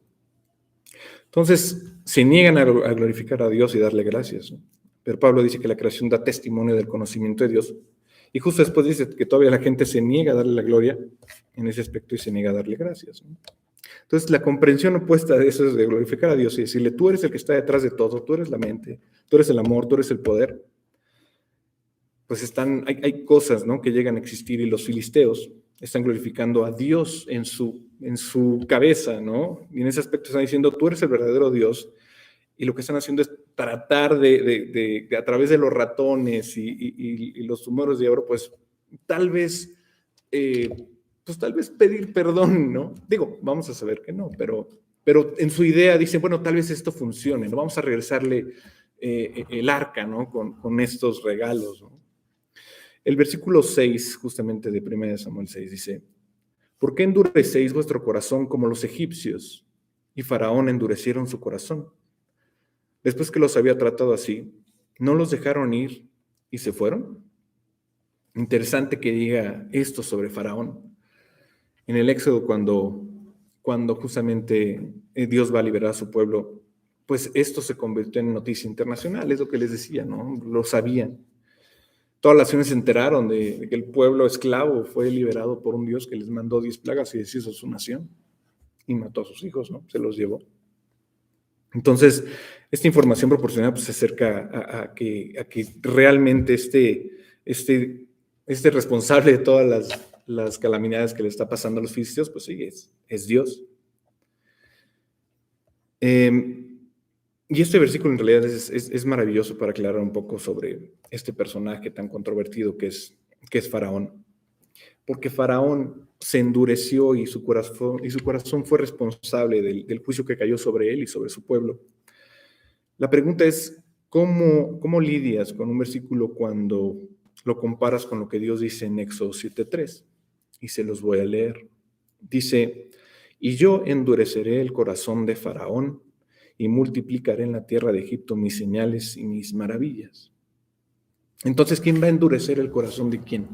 Entonces, se niegan a glorificar a Dios y darle gracias, ¿no? Pero Pablo dice que la creación da testimonio del conocimiento de Dios. Y justo después dice que todavía la gente se niega a darle la gloria en ese aspecto y se niega a darle gracias, ¿no? Entonces, la comprensión opuesta de eso es de glorificar a Dios y decirle, tú eres el que está detrás de todo, tú eres la mente, tú eres el amor, tú eres el poder. Pues hay cosas, ¿no?, que llegan a existir y los filisteos están glorificando a Dios en su cabeza, ¿no? Y en ese aspecto están diciendo, tú eres el verdadero Dios, y lo que están haciendo es tratar de a través de los ratones y los tumores de oro, pues tal vez pedir perdón, ¿no? Digo, vamos a saber que no, pero en su idea dicen, bueno, tal vez esto funcione, ¿no? Vamos a regresarle el arca, ¿no? Con estos regalos, ¿no? El versículo 6, justamente de 1 Samuel 6, dice, ¿por qué endurecéis vuestro corazón como los egipcios? Y Faraón endurecieron su corazón. Después que los había tratado así, ¿no los dejaron ir y se fueron? Interesante que diga esto sobre Faraón. En el Éxodo, cuando justamente Dios va a liberar a su pueblo, pues esto se convirtió en noticia internacional, es lo que les decía, ¿no? Lo sabían. Todas las naciones se enteraron de que el pueblo esclavo fue liberado por un Dios que les mandó 10 plagas y deshizo su nación y mató a sus hijos, ¿no? Se los llevó. Entonces, esta información proporcionada pues, se acerca a que realmente este responsable de todas las calamidades que le está pasando a los filisteos, pues sí, es Dios. Y este versículo en realidad es maravilloso para aclarar un poco sobre este personaje tan controvertido que es Faraón. Porque Faraón se endureció y su corazón fue responsable del juicio que cayó sobre él y sobre su pueblo. La pregunta es, ¿cómo lidias con un versículo cuando lo comparas con lo que Dios dice en Éxodo 7:3? Y se los voy a leer. Dice, y yo endureceré el corazón de Faraón y multiplicaré en la tierra de Egipto mis señales y mis maravillas. Entonces, ¿quién va a endurecer el corazón de quién?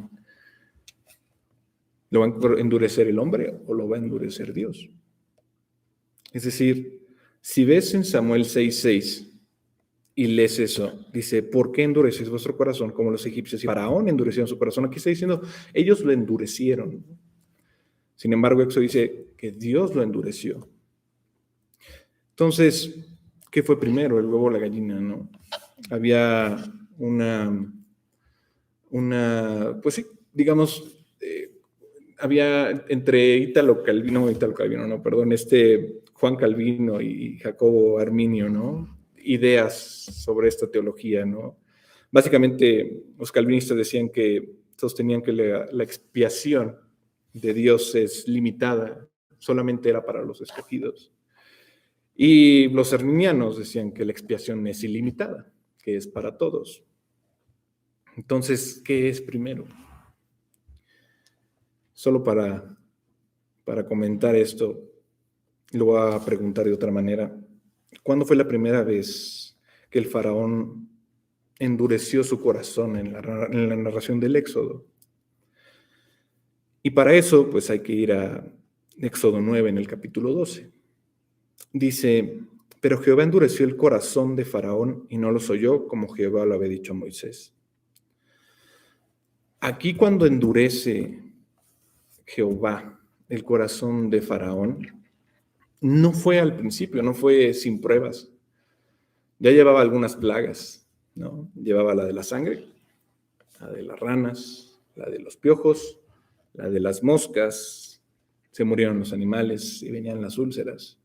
¿Lo va a endurecer el hombre o lo va a endurecer Dios? Es decir, si ves en Samuel 6:6 y lees eso, dice, ¿por qué endureces vuestro corazón como los egipcios? Y Faraón endurecieron su corazón. Aquí está diciendo, ellos lo endurecieron. Sin embargo, Éxodo dice que Dios lo endureció. Entonces, ¿qué fue primero, el huevo o la gallina? ¿No? Había pues sí, digamos, había entre Juan Calvino y Jacobo Arminio, ¿no? Ideas sobre esta teología, ¿no? Básicamente, los calvinistas sostenían que la expiación de Dios es limitada, solamente era para los escogidos. Y los arminianos decían que la expiación es ilimitada, que es para todos. Entonces, ¿qué es primero? Solo para comentar esto, lo voy a preguntar de otra manera. ¿Cuándo fue la primera vez que el faraón endureció su corazón en la narración del Éxodo? Y para eso, pues hay que ir a Éxodo 9 en el capítulo 12. Dice, pero Jehová endureció el corazón de Faraón y no los oyó como Jehová lo había dicho a Moisés. Aquí cuando endurece Jehová el corazón de Faraón, no fue al principio, no fue sin pruebas. Ya llevaba algunas plagas, ¿no? Llevaba la de la sangre, la de las ranas, la de los piojos, la de las moscas, se murieron los animales y venían las úlceras.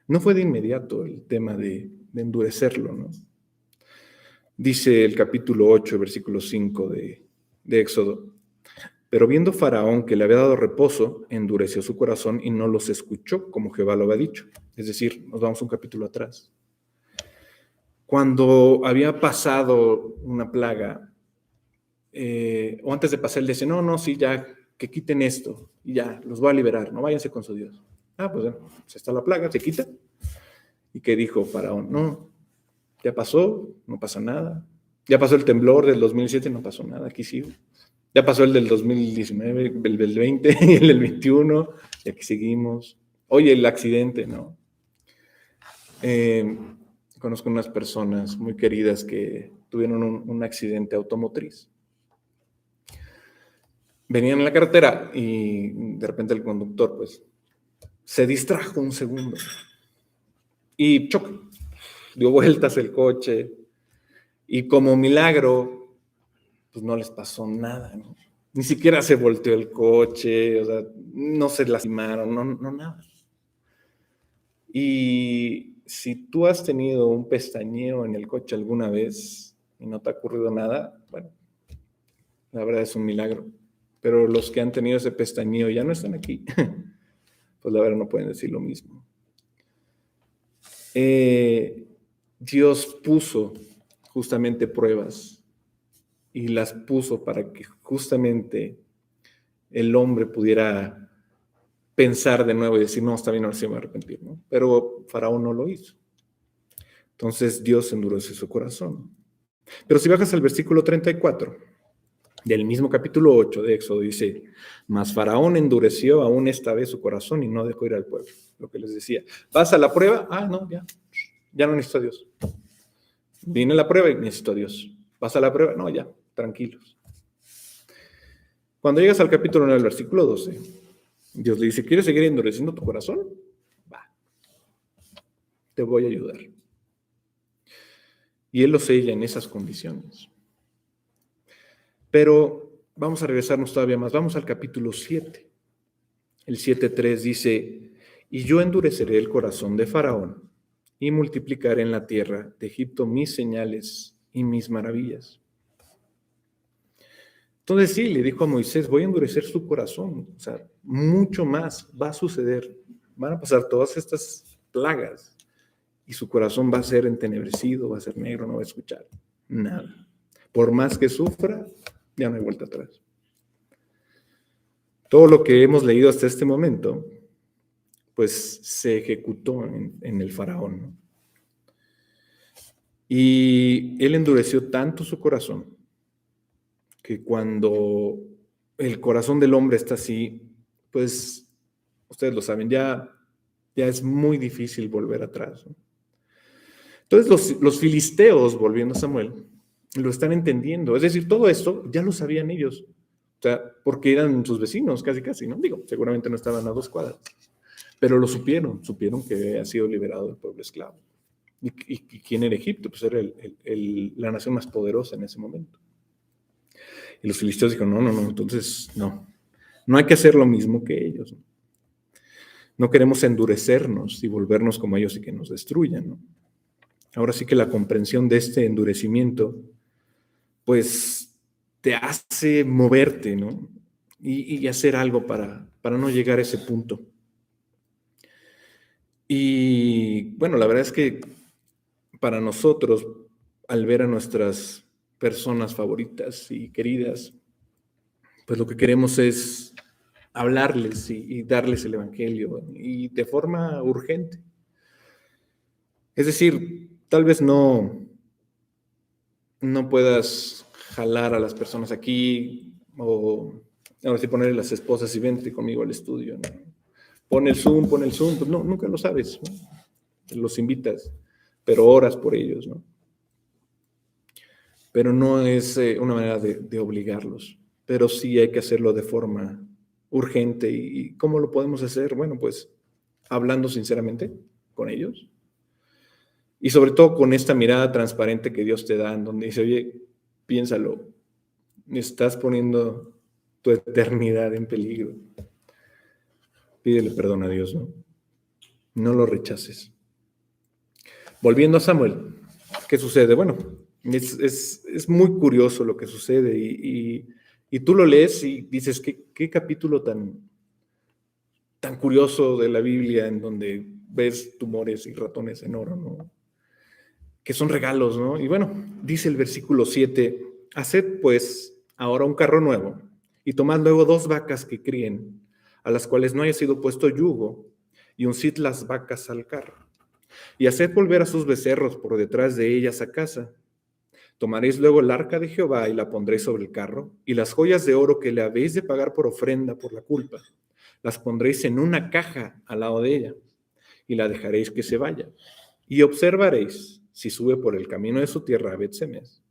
No fue de inmediato el tema de endurecerlo, ¿no? Dice el capítulo 8, versículo 5 de Éxodo, pero viendo Faraón que le había dado reposo, endureció su corazón y no los escuchó como Jehová lo había dicho. Es decir, nos vamos un capítulo atrás. Cuando había pasado una plaga, o antes de pasar, él dice, no, sí, ya, que quiten esto, y ya, los voy a liberar, no váyanse con su Dios. Pues bueno, pues está la plaga, se quita. ¿Y qué dijo Faraón? No, ya pasó, no pasa nada. Ya pasó el temblor del 2007, no pasó nada, aquí sigo. Ya pasó el del 2019, el del 20 y el del 21, y aquí seguimos. Oye, el accidente, ¿no? Conozco unas personas muy queridas que tuvieron un accidente automotriz. Venían en la carretera y de repente el conductor, pues, se distrajo un segundo y choca. Dio vueltas el coche y como milagro, pues no les pasó nada, ¿no? Ni siquiera se volteó el coche, o sea, no se lastimaron, no nada. Y si tú has tenido un pestañeo en el coche alguna vez y no te ha ocurrido nada, bueno, la verdad es un milagro. Pero los que han tenido ese pestañeo ya no están aquí, pues la verdad no pueden decir lo mismo. Dios puso justamente pruebas y las puso para que justamente el hombre pudiera pensar de nuevo y decir, no, está bien, ahora sí me voy a arrepentir, ¿no? Pero Faraón no lo hizo. Entonces Dios endureció su corazón. Pero si bajas al versículo 34 del mismo capítulo 8 de Éxodo, dice, mas Faraón endureció aún esta vez su corazón y no dejó ir al pueblo. Lo que les decía, ¿vas a la prueba? No, ya no necesito a Dios. Viene la prueba y necesito a Dios. ¿Vas a la prueba? No, ya, tranquilos. Cuando llegas al capítulo 9, versículo 12, Dios le dice, ¿quieres seguir endureciendo tu corazón? Va. te voy a ayudar. Y él lo sella en esas condiciones. Pero vamos a regresarnos todavía más. Vamos al capítulo 7. El 7:3 dice, y yo endureceré el corazón de Faraón y multiplicaré en la tierra de Egipto mis señales y mis maravillas. Entonces sí, le dijo a Moisés, voy a endurecer su corazón. O sea, mucho más va a suceder. Van a pasar todas estas plagas y su corazón va a ser entenebrecido, va a ser negro, no va a escuchar nada. Por más que sufra, ya no hay vuelta atrás. Todo lo que hemos leído hasta este momento, pues se ejecutó en el faraón, ¿no? Y él endureció tanto su corazón que cuando el corazón del hombre está así, pues ustedes lo saben, ya es muy difícil volver atrás, ¿no? Entonces los filisteos, volviendo a Samuel, lo están entendiendo. Es decir, todo esto ya lo sabían ellos. O sea, porque eran sus vecinos, casi, ¿no? Digo, seguramente no estaban a 2 cuadras. Pero lo supieron que había sido liberado del pueblo esclavo. ¿Y quién era Egipto? Pues era la nación más poderosa en ese momento. Y los filisteos dijeron, no, entonces no hay que hacer lo mismo que ellos. No queremos endurecernos y volvernos como ellos y que nos destruyan, ¿no? Ahora sí que la comprensión de este endurecimiento, pues te hace moverte, ¿no? Y hacer algo para no llegar a ese punto. Y bueno, la verdad es que para nosotros, al ver a nuestras personas favoritas y queridas, pues lo que queremos es hablarles y darles el evangelio y de forma urgente. Es decir, tal vez no puedas jalar a las personas aquí o ahora sí ponerle las esposas y vente conmigo al estudio, ¿no? Pon el Zoom, pues no, nunca lo sabes, ¿no? Los invitas, pero oras por ellos, ¿no? Pero no es una manera de obligarlos, pero sí hay que hacerlo de forma urgente. ¿Y cómo lo podemos hacer? Bueno, pues hablando sinceramente con ellos y sobre todo con esta mirada transparente que Dios te da, en donde dice, oye, piénsalo, estás poniendo tu eternidad en peligro. Pídele perdón a Dios, ¿no? No lo rechaces. Volviendo a Samuel, ¿qué sucede? Bueno, es muy curioso lo que sucede y tú lo lees y dices, ¿qué capítulo tan curioso de la Biblia en donde ves tumores y ratones en oro, ¿no? Que son regalos, ¿no? Y bueno, dice el versículo 7, haced pues ahora un carro nuevo y tomad luego 2 vacas que críen, a las cuales no haya sido puesto yugo, y uncid las vacas al carro. Y haced volver a sus becerros por detrás de ellas a casa. Tomaréis luego el arca de Jehová y la pondréis sobre el carro, y las joyas de oro que le habéis de pagar por ofrenda por la culpa, las pondréis en una caja al lado de ella, y la dejaréis que se vaya. Y observaréis si sube por el camino de su tierra a Bet-Semes.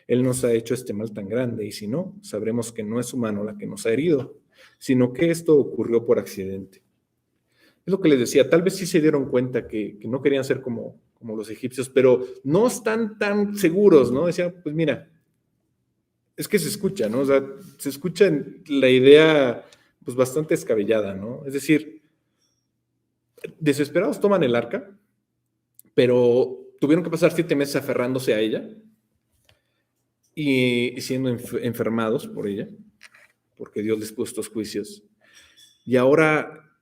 Él nos ha hecho este mal tan grande, y si no, sabremos que no es su mano la que nos ha herido, sino que esto ocurrió por accidente. Es lo que les decía, tal vez sí se dieron cuenta que no querían ser como los egipcios, pero no están tan seguros, ¿no? Decían, pues mira, es que se escucha, ¿no? O sea, se escucha la idea, pues bastante descabellada, ¿no? Es decir, desesperados toman el arca, pero tuvieron que pasar 7 meses aferrándose a ella y siendo enfermados por ella, porque Dios les puso estos juicios. Y ahora,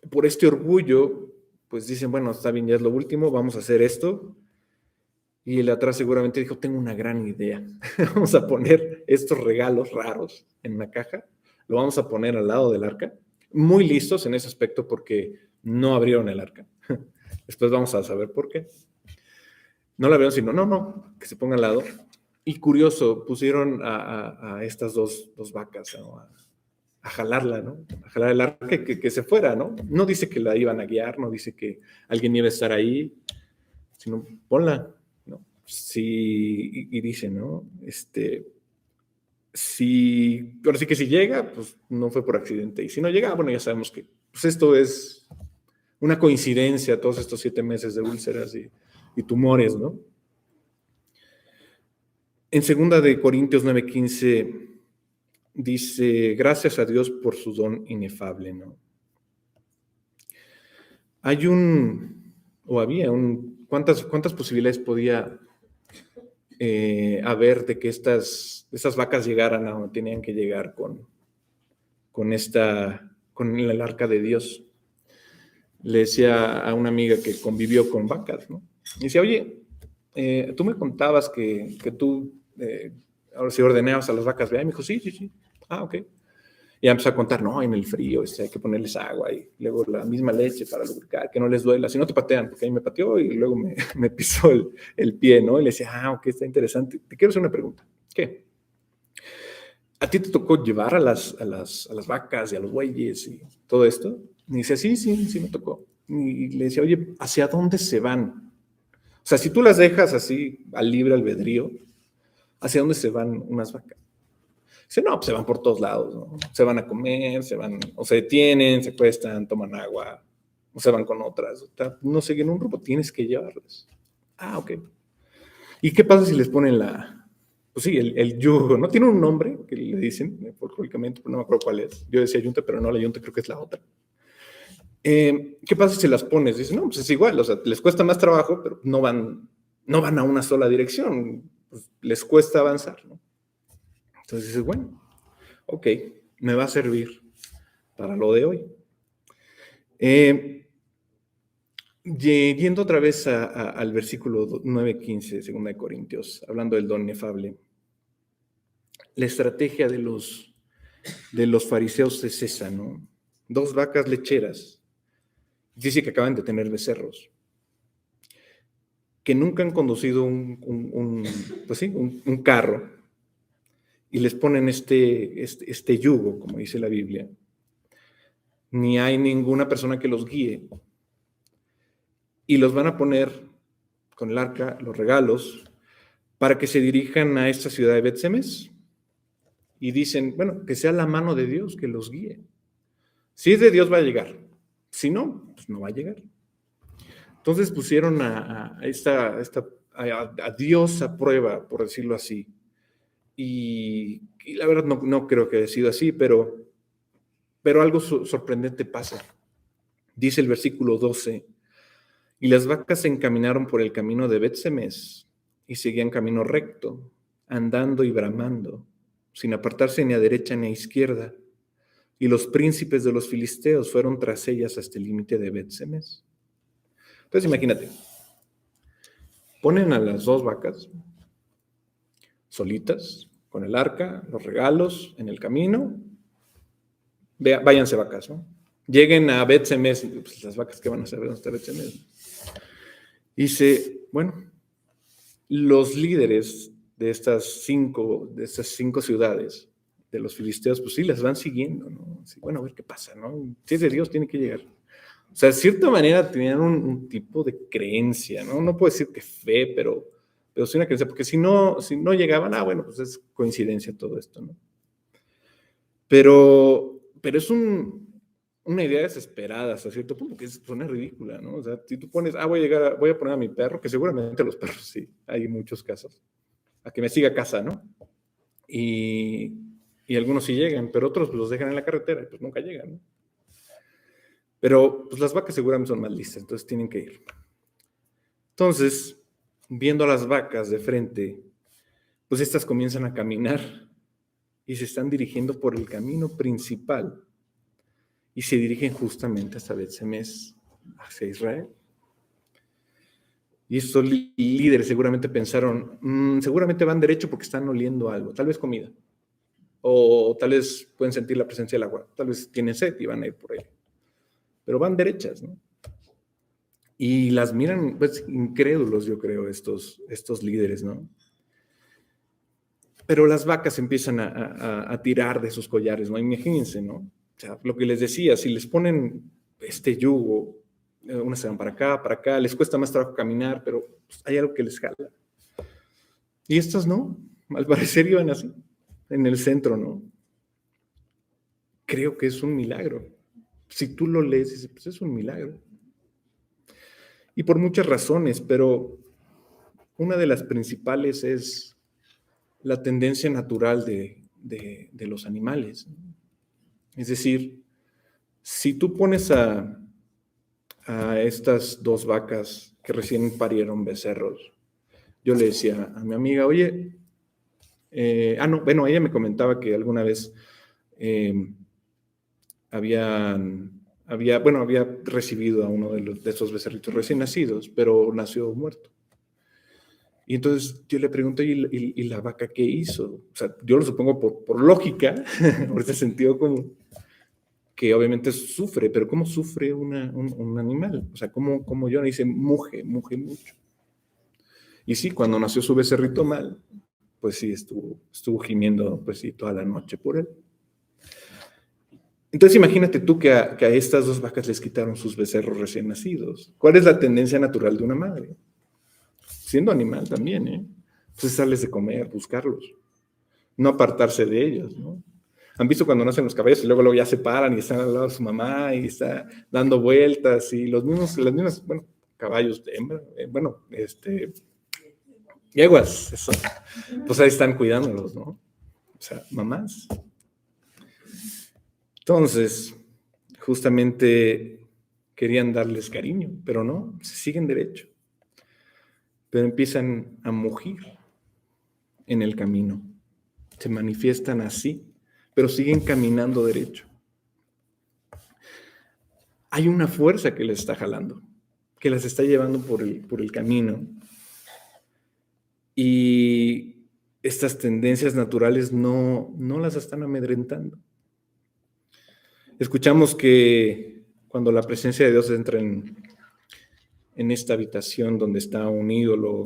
por este orgullo, pues dicen, bueno, está bien, ya es lo último, vamos a hacer esto. Y el de atrás seguramente dijo, tengo una gran idea. Vamos a poner estos regalos raros en una caja, lo vamos a poner al lado del arca. Muy listos en ese aspecto porque no abrieron el arca. Después vamos a saber por qué. No la abrieron, sino, no, que se ponga al lado. Y curioso, pusieron a estas dos vacas, ¿no? A jalarla, ¿no? A jalar el arca que se fuera, ¿no? No dice que la iban a guiar, no dice que alguien iba a estar ahí, sino ponla, ¿no? Sí, y dice, ¿no? Pero sí que si llega, pues no fue por accidente. Y si no llega, bueno, ya sabemos que pues esto es una coincidencia todos estos 7 meses de úlceras y tumores, ¿no? En 2 Corintios 9:15 dice, gracias a Dios por su don inefable, ¿no? ¿Cuántas posibilidades podía haber de que estas vacas llegaran a donde tenían que llegar con el arca de Dios? Le decía a una amiga que convivió con vacas, ¿no? Y decía, oye, tú me contabas que tú ahora sí ordenabas a las vacas, ¿verdad? Y me dijo, sí. Ah, ok. Y ya empezó a contar, no, en el frío hay que ponerles agua y luego la misma leche para lubricar, que no les duela, si no te patean, porque ahí me pateó y luego me pisó el pie, ¿no? Y le decía, ok, está interesante. Te quiero hacer una pregunta. ¿Qué? ¿A ti te tocó llevar a las vacas y a los bueyes y todo esto? Y dice, sí me tocó. Y le decía, oye, ¿hacia dónde se van? O sea, si tú las dejas así al libre albedrío, ¿hacia dónde se van unas vacas? Dice, no, pues se van por todos lados, ¿no? Se van a comer, o se detienen, se acuestan, toman agua, o se van con otras. O sea, no siguen un grupo, tienes que llevarlas. Ah, ok. ¿Y qué pasa si les ponen pues sí, el yugo? ¿No? Tiene un nombre que le dicen folclóricamente, pero no me acuerdo cuál es. Yo decía yunta, pero no, la yunta creo que es la otra. ¿Qué pasa si las pones? Dicen, no, pues es igual, o sea, les cuesta más trabajo, pero no van a una sola dirección, pues les cuesta avanzar, ¿no? Entonces dices, bueno, ok, me va a servir para lo de hoy. Yendo otra vez al versículo 9:15 de 2 Corintios, hablando del don inefable, la estrategia de los fariseos es esa, ¿no? 2 vacas lecheras, dice que acaban de tener becerros, que nunca han conducido un carro, y les ponen este yugo, como dice la Biblia, ni hay ninguna persona que los guíe, y los van a poner con el arca, los regalos, para que se dirijan a esta ciudad de Bet-Semes, y dicen, bueno, que sea la mano de Dios que los guíe. Si es de Dios va a llegar, si no, pues no va a llegar. Entonces pusieron a Dios a prueba, por decirlo así. Y la verdad no creo que haya sido así, pero algo sorprendente pasa. Dice el versículo 12, y las vacas se encaminaron por el camino de Bet-Semes y seguían camino recto, andando y bramando, sin apartarse ni a derecha ni a izquierda. Y los príncipes de los filisteos fueron tras ellas hasta el límite de Bet-Semes. Entonces imagínate, ponen a las 2 vacas solitas, con el arca, los regalos, en el camino. Váyanse vacas, ¿no? Lleguen a Bet-Semes, pues las vacas que van a saber dónde está Bet-Semes. Dice, bueno, los líderes de estas 5 ciudades, de los filisteos, pues sí, las van siguiendo, ¿no? Así, bueno, a ver qué pasa, ¿no? Si es de Dios, tiene que llegar. O sea, de cierta manera tenían un tipo de creencia, ¿no? No puedo decir que fe, pero sí una creencia, porque si no llegaban, bueno, pues es coincidencia todo esto, ¿no? Pero es una idea desesperada hasta cierto punto, que suena ridícula, ¿no? O sea, si tú pones, voy a poner a mi perro, que seguramente los perros sí, hay muchos casos, a que me siga a casa, ¿no? Y algunos sí llegan, pero otros los dejan en la carretera y pues nunca llegan, ¿no? Pero pues las vacas seguramente son más listas, entonces tienen que ir. Entonces, viendo a las vacas de frente, pues estas comienzan a caminar y se están dirigiendo por el camino principal y se dirigen justamente hasta Bet-Semes, hacia Israel. Y estos líderes seguramente pensaron, seguramente van derecho porque están oliendo algo, tal vez comida, o tal vez pueden sentir la presencia del agua, tal vez tienen sed y van a ir por ahí. Pero van derechas, ¿no? Y las miran, pues, incrédulos, yo creo, estos líderes, ¿no? Pero las vacas empiezan a tirar de sus collares, ¿no? Imagínense, ¿no? O sea, lo que les decía, si les ponen este yugo, unas se van para acá, les cuesta más trabajo caminar, pero pues, hay algo que les jala. Y estas no, al parecer iban así, en el centro, ¿no? Creo que es un milagro. Si tú lo lees, dices, pues es un milagro. Y por muchas razones, pero una de las principales es la tendencia natural de los animales. Es decir, si tú pones a estas dos vacas que recién parieron becerros, yo le decía a mi amiga, oye, ella me comentaba que alguna vez había recibido a uno de esos becerritos recién nacidos, pero nació muerto. Y entonces yo le pregunto, ¿y la vaca qué hizo? O sea, yo lo supongo por lógica, por ese sentido común, que obviamente sufre, pero ¿cómo sufre un animal? O sea, ¿cómo yo? Dice, muge mucho. Y sí, cuando nació su becerrito mal, pues sí, estuvo gimiendo, pues sí, toda la noche por él. Entonces imagínate tú que a estas dos vacas les quitaron sus becerros recién nacidos. ¿Cuál es la tendencia natural de una madre? Siendo animal también, ¿eh? Entonces sales de comer, buscarlos, no apartarse de ellos, ¿no? ¿Han visto cuando nacen los caballos y luego ya se paran y están al lado de su mamá y está dando vueltas y las mismas, bueno, caballos de hembra, yeguas, eso, pues ahí están cuidándolos, ¿no? O sea, mamás. Entonces, justamente querían darles cariño, pero no, se siguen derecho. Pero empiezan a mugir en el camino. Se manifiestan así, pero siguen caminando derecho. Hay una fuerza que les está jalando, que las está llevando por el camino. Y estas tendencias naturales no las están amedrentando. Escuchamos que cuando la presencia de Dios entra en esta habitación donde está un ídolo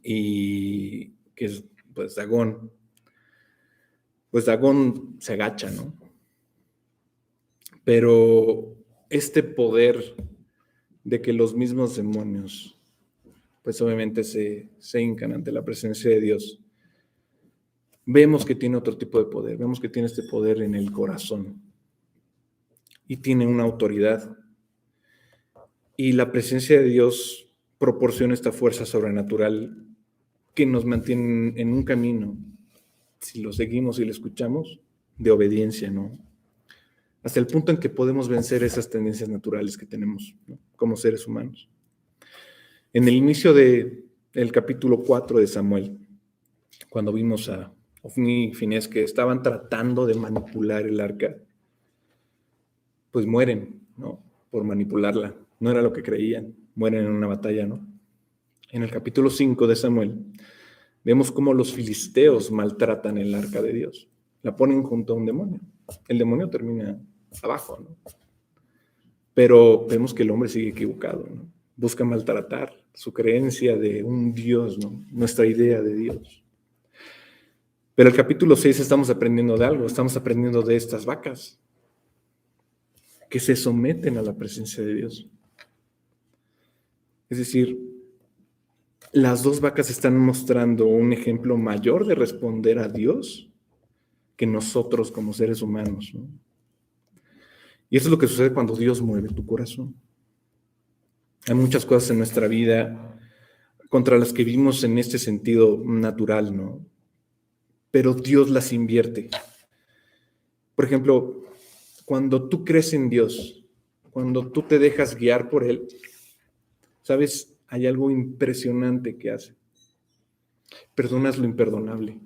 y que es pues Dagón se agacha, ¿no? Pero este poder de que los mismos demonios pues obviamente se hincan ante la presencia de Dios, vemos que tiene otro tipo de poder, vemos que tiene este poder en el corazón y tiene una autoridad. Y la presencia de Dios proporciona esta fuerza sobrenatural que nos mantiene en un camino, si lo seguimos y lo escuchamos, de obediencia, ¿no? Hasta el punto en que podemos vencer esas tendencias naturales que tenemos, ¿no? Como seres humanos. En el inicio del capítulo 4 de Samuel, cuando vimos a Ofni y Finés que estaban tratando de manipular el arca, pues mueren, ¿no? Por manipularla. No era lo que creían, mueren en una batalla, ¿no? En el capítulo 5 de Samuel, vemos cómo los filisteos maltratan el arca de Dios. La ponen junto a un demonio. El demonio termina abajo, ¿no? Pero vemos que el hombre sigue equivocado, ¿no? Busca maltratar su creencia de un Dios, ¿no? Nuestra idea de Dios. Pero el capítulo 6 estamos aprendiendo de algo, estamos aprendiendo de estas vacas que se someten a la presencia de Dios. Es decir, las dos vacas están mostrando un ejemplo mayor de responder a Dios que nosotros como seres humanos, ¿no? Y eso es lo que sucede cuando Dios mueve tu corazón. Hay muchas cosas en nuestra vida contra las que vivimos en este sentido natural, ¿no? Pero Dios las invierte. Por ejemplo, cuando tú crees en Dios, cuando tú te dejas guiar por Él, ¿sabes? Hay algo impresionante que hace. Perdonas lo imperdonable.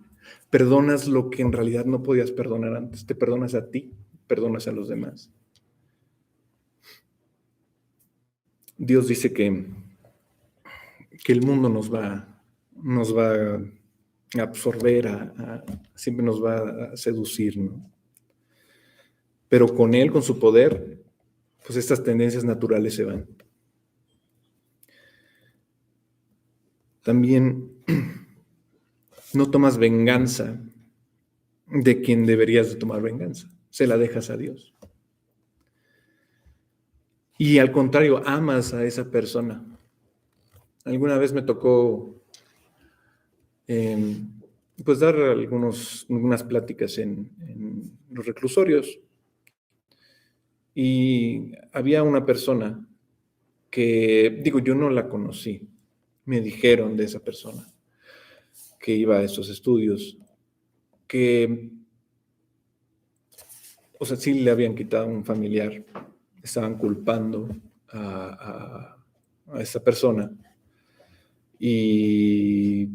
Perdonas lo que en realidad no podías perdonar antes. Te perdonas a ti, perdonas a los demás. Dios dice que el mundo nos va a absorber, siempre nos va a seducir, ¿no? Pero con Él, con su poder, pues estas tendencias naturales se van. También no tomas venganza de quien deberías de tomar venganza. Se la dejas a Dios. Y al contrario, amas a esa persona. Alguna vez me tocó pues dar algunas pláticas en los reclusorios. Y había una persona que, digo, yo no la conocí. Me dijeron de esa persona que iba a esos estudios, que, o sea, sí le habían quitado a un familiar, estaban culpando a esa persona. Y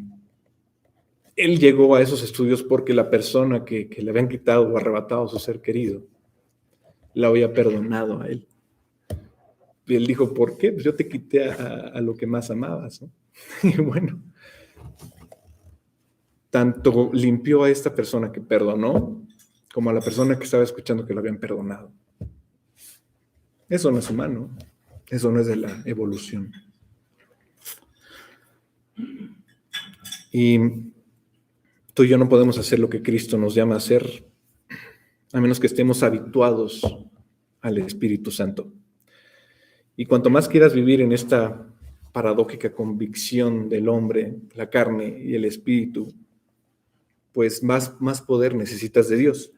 él llegó a esos estudios porque la persona que le habían quitado o arrebatado a su ser querido, la había perdonado a él. Y él dijo, ¿por qué? Pues yo te quité a lo que más amabas, ¿no? Y bueno, tanto limpió a esta persona que perdonó, como a la persona que estaba escuchando que lo habían perdonado. Eso no es humano, eso no es de la evolución. Y tú y yo no podemos hacer lo que Cristo nos llama a hacer, a menos que estemos habituados al Espíritu Santo. Y cuanto más quieras vivir en esta paradójica convicción del hombre, la carne y el espíritu, pues más poder necesitas de Dios.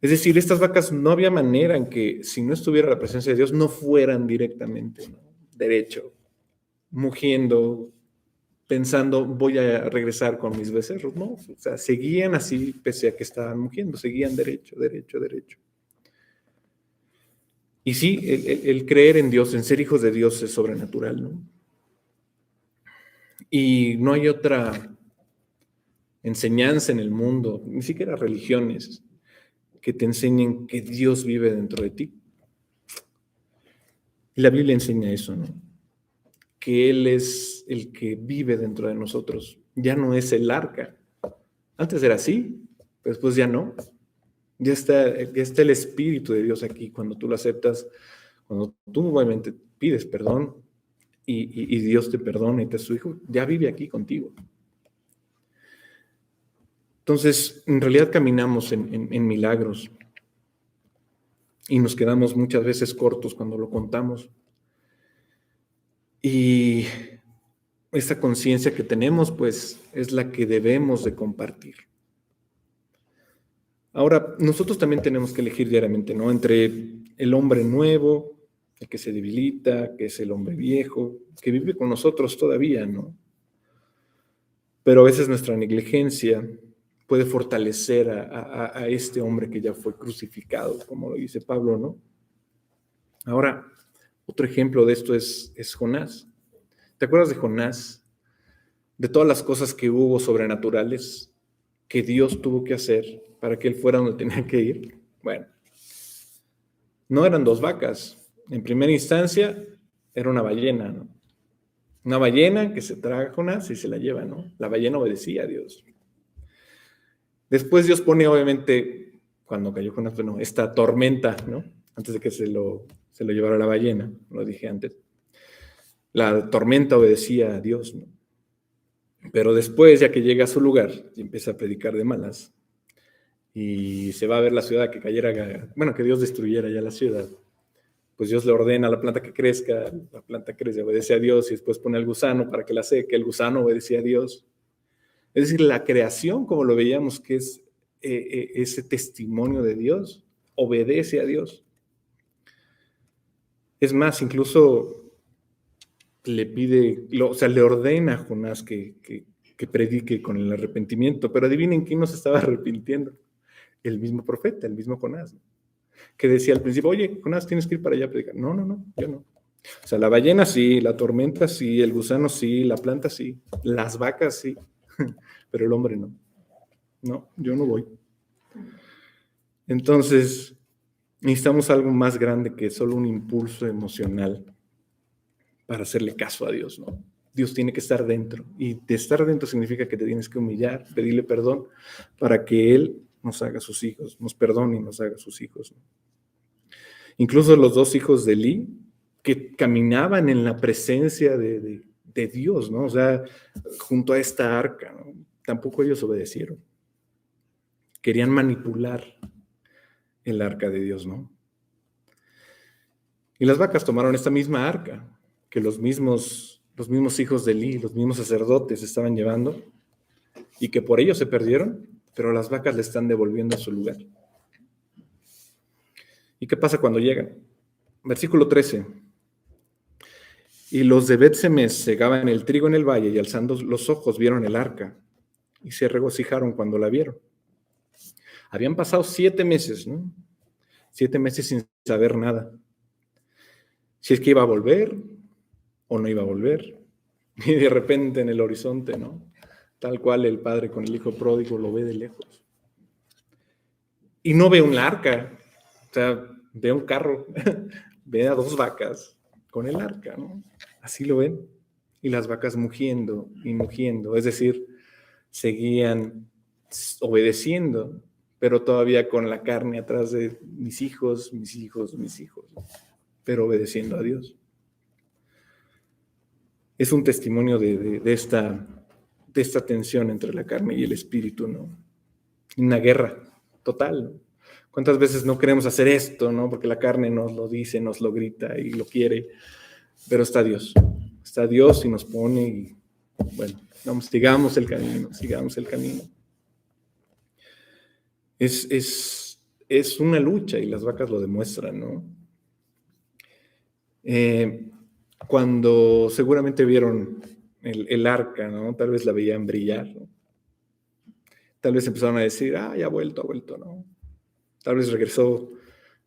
Es decir, estas vacas no había manera en que, si no estuviera la presencia de Dios, no fueran directamente, ¿no? Derecho, mugiendo, pensando, voy a regresar con mis becerros. No, o sea, seguían así, pese a que estaban mugiendo, seguían derecho, derecho, derecho. Y sí, el creer en Dios, en ser hijos de Dios es sobrenatural, ¿no? Y no hay otra enseñanza en el mundo, ni siquiera religiones, que te enseñen que Dios vive dentro de ti. Y la Biblia enseña eso, ¿no? Que Él es el que vive dentro de nosotros. Ya no es el arca. Antes era así, pero después ya no. Ya está el Espíritu de Dios aquí cuando tú lo aceptas, cuando tú obviamente pides perdón y Dios te perdona y te es su hijo, ya vive aquí contigo. Entonces, en realidad caminamos en milagros y nos quedamos muchas veces cortos cuando lo contamos. Y esta conciencia que tenemos, pues, es la que debemos de compartir. Ahora, nosotros también tenemos que elegir diariamente, ¿no? Entre el hombre nuevo, el que se debilita, que es el hombre viejo, que vive con nosotros todavía, ¿no? Pero a veces nuestra negligencia puede fortalecer a este hombre que ya fue crucificado, como lo dice Pablo, ¿no? Ahora, otro ejemplo de esto es Jonás. ¿Te acuerdas de Jonás? De todas las cosas que hubo sobrenaturales que Dios tuvo que hacer para que él fuera donde tenía que ir. Bueno, no eran 2 vacas. En primera instancia, era una ballena, ¿no? Una ballena que se traga a Jonás y se la lleva, ¿no? La ballena obedecía a Dios. Después Dios pone, obviamente, cuando cayó Jonás, bueno, esta tormenta, ¿no? Antes de que se lo llevara la ballena, lo dije antes. La tormenta obedecía a Dios, ¿no? Pero después, ya que llega a su lugar y empieza a predicar de malas, y se va a ver la ciudad que cayera, bueno, que Dios destruyera ya la ciudad, pues Dios le ordena a la planta que crezca, la planta crece, obedece a Dios, y después pone al gusano para que la seque, el gusano obedece a Dios. Es decir, la creación, como lo veíamos, que es ese testimonio de Dios, obedece a Dios. Es más, incluso le pide, o sea, le ordena a Jonás que predique con el arrepentimiento, pero adivinen quién no se estaba arrepintiendo. El mismo profeta, el mismo Jonás, ¿no? Que decía al principio, oye, Jonás, tienes que ir para allá a predicar. No, yo no. O sea, la ballena sí, la tormenta sí, el gusano sí, la planta sí, las vacas sí, pero el hombre no. No, yo no voy. Entonces, necesitamos algo más grande que solo un impulso emocional para hacerle caso a Dios, ¿no? Dios tiene que estar dentro, y de estar dentro significa que te tienes que humillar, pedirle perdón para que Él nos haga sus hijos, nos perdone y nos haga sus hijos, ¿no? Incluso los 2 hijos de Elí, que caminaban en la presencia de Dios, ¿no? O sea, junto a esta arca, ¿no? Tampoco ellos obedecieron. Querían manipular el arca de Dios, ¿no? Y las vacas tomaron esta misma arca que los mismos hijos de Elí, los mismos sacerdotes estaban llevando, y que por ellos se perdieron, pero las vacas le están devolviendo a su lugar. ¿Y qué pasa cuando llegan? Versículo 13. Y los de Bet-Semes segaban el trigo en el valle y alzando los ojos vieron el arca y se regocijaron cuando la vieron. Habían pasado 7 meses, ¿no? 7 meses sin saber nada. Si es que iba a volver o no iba a volver. Y de repente en el horizonte, ¿no? Tal cual el padre con el hijo pródigo lo ve de lejos. Y no ve un arca, o sea, ve un carro, ve a 2 vacas con el arca, ¿no? Así lo ven. Y las vacas mugiendo y mugiendo, es decir, seguían obedeciendo, pero todavía con la carne atrás de mis hijos, mis hijos, mis hijos, pero obedeciendo a Dios. Es un testimonio de esta tensión entre la carne y el espíritu, ¿no? Una guerra total, ¿no? ¿Cuántas veces no queremos hacer esto, ¿no? Porque la carne nos lo dice, nos lo grita y lo quiere, pero está Dios y nos pone y, bueno, vamos, sigamos el camino. Es una lucha y las vacas lo demuestran, ¿no? Cuando seguramente vieron el arca, ¿no? Tal vez la veían brillar, ¿no? Tal vez empezaron a decir, ya ha vuelto, ¿no? Tal vez regresó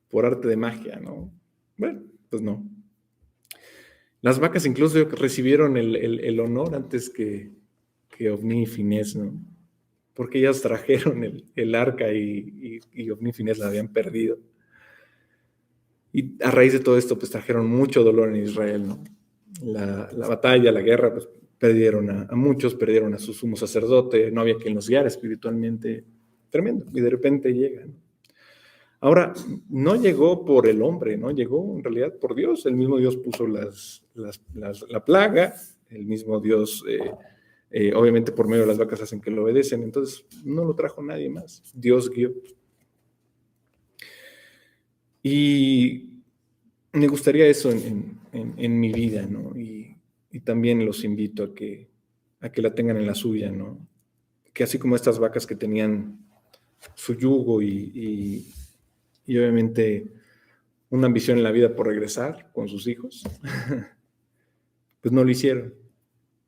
por arte de magia, ¿no? Bueno, pues no. Las vacas incluso recibieron el honor antes que Ofni y Finés, ¿no? Porque ellas trajeron el arca y Ofni y Finés la habían perdido. Y a raíz de todo esto, pues trajeron mucho dolor en Israel, ¿no? La batalla, la guerra, pues perdieron a muchos, perdieron a su sumo sacerdote, no había quien los guiara espiritualmente, tremendo, y de repente llegan. Ahora, no llegó por el hombre, ¿no? Llegó en realidad por Dios. El mismo Dios puso la plaga, el mismo Dios, obviamente por medio de las vacas hacen que lo obedecen, entonces no lo trajo nadie más, Dios guió. Y me gustaría eso en mi vida, ¿no? Y también los invito a que la tengan en la suya, ¿no? Que así como estas vacas que tenían su yugo y obviamente una ambición en la vida por regresar con sus hijos, pues no lo hicieron,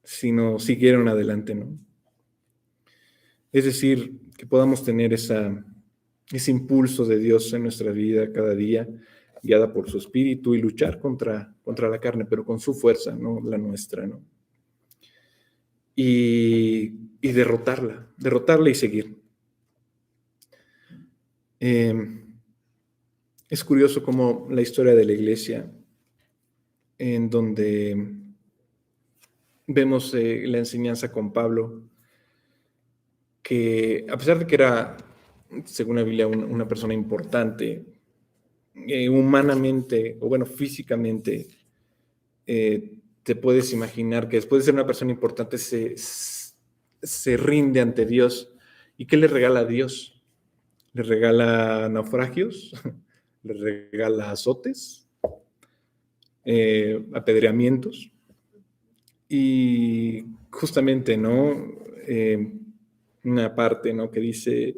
sino siguieron adelante, ¿no? Es decir, que podamos tener ese impulso de Dios en nuestra vida cada día, guiada por su espíritu, y luchar contra la carne, pero con su fuerza, no la nuestra, ¿no? Y derrotarla y seguir. Es curioso cómo la historia de la iglesia, en donde vemos la enseñanza con Pablo, que a pesar de que era, según la Biblia, una persona importante, humanamente, o bueno, físicamente, te puedes imaginar que después de ser una persona importante se rinde ante Dios. ¿Y qué le regala a Dios? ¿Le regala naufragios? ¿Le regala azotes? Apedreamientos. Y justamente, ¿no? Una parte, ¿no? Que dice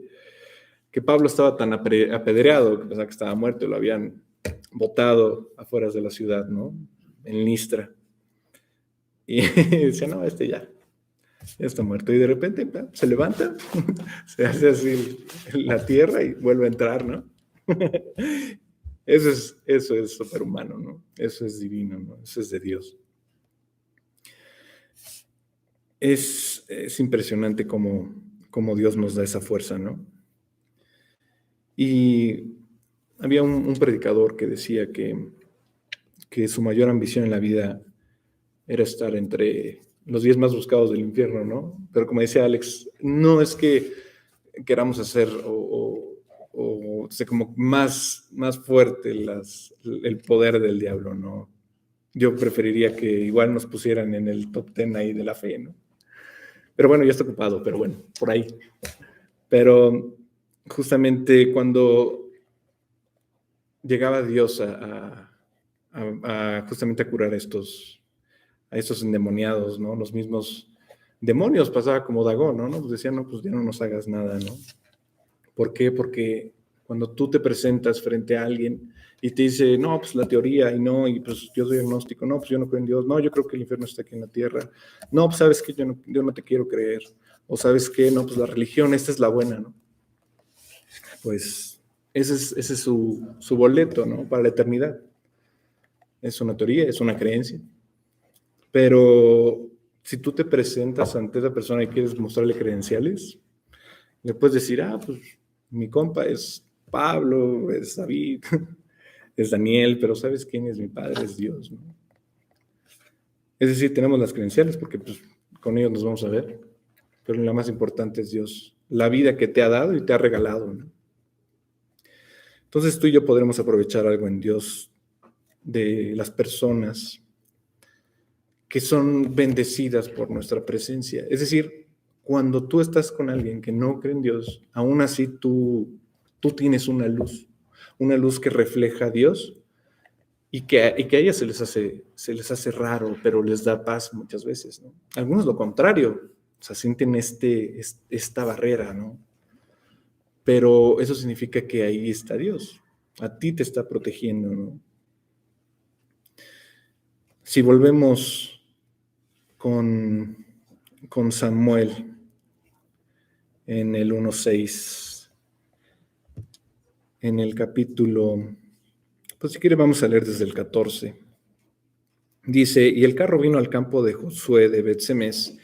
que Pablo estaba tan apedreado que pensaba que estaba muerto y lo habían botado afuera de la ciudad, ¿no? En Listra. Y decía, no, ya está muerto. Y de repente se levanta, se hace así la tierra y vuelve a entrar, ¿no? Eso es superhumano, ¿no? Eso es divino, ¿no? Eso es de Dios. Es impresionante cómo Dios nos da esa fuerza, ¿no? Y había un predicador que decía que su mayor ambición en la vida era estar entre los 10 más buscados del infierno, ¿no? Pero como decía Alex, no es que queramos hacer o sea, como más fuerte el poder del diablo, ¿no? Yo preferiría que igual nos pusieran en el top 10 ahí de la fe, ¿no? Pero bueno, ya está ocupado, pero bueno, por ahí. Pero justamente cuando llegaba Dios justamente a curar a estos endemoniados, ¿no? Los mismos demonios pasaba como Dagón, ¿no? Nos decían, no, pues ya no nos hagas nada, ¿no? ¿Por qué? Porque cuando tú te presentas frente a alguien y te dice, no, pues la teoría, y no, y pues yo soy agnóstico, no, pues yo no creo en Dios, no, yo creo que el infierno está aquí en la tierra, no, pues sabes que yo no te quiero creer, o sabes que, no, pues la religión, esta es la buena, ¿no? Pues ese es su boleto, ¿no? Para la eternidad. Es una teoría, es una creencia. Pero si tú te presentas ante esa persona y quieres mostrarle credenciales, le puedes decir, pues mi compa es Pablo, es David, es Daniel, pero ¿sabes quién es mi padre? Es Dios, ¿no? Es decir, tenemos las credenciales porque pues, con ellos nos vamos a ver, pero la más importante es Dios, la vida que te ha dado y te ha regalado, ¿no? Entonces tú y yo podremos aprovechar algo en Dios de las personas que son bendecidas por nuestra presencia. Es decir, cuando tú estás con alguien que no cree en Dios, aún así tú tienes una luz que refleja a Dios y que a ellas se les hace raro, pero les da paz muchas veces, ¿no? Algunos lo contrario, o sea, sienten esta barrera, ¿no? Pero eso significa que ahí está Dios, a ti te está protegiendo, ¿no? Si volvemos con Samuel en el 1:6, en el capítulo, pues si quiere vamos a leer desde el 14. Dice, y el carro vino al campo de Josué de Bet-Semes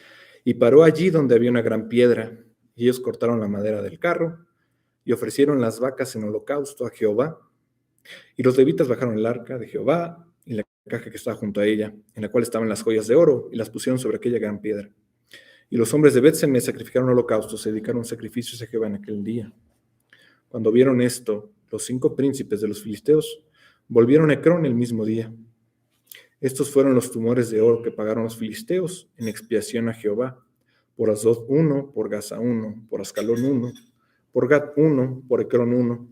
y paró allí donde había una gran piedra, y ellos cortaron la madera del carro y ofrecieron las vacas en holocausto a Jehová. Y los levitas bajaron el arca de Jehová y la caja que estaba junto a ella, en la cual estaban las joyas de oro, y las pusieron sobre aquella gran piedra. Y los hombres de Bet-Semes sacrificaron holocaustos, se dedicaron sacrificios a Jehová en aquel día. Cuando vieron esto, los 5 príncipes de los filisteos volvieron a Ecrón el mismo día. Estos fueron los tumores de oro que pagaron los filisteos en expiación a Jehová: por Asdod 1, por Gaza 1, por Ascalón 1, por Gat 1, por Ecrón 1.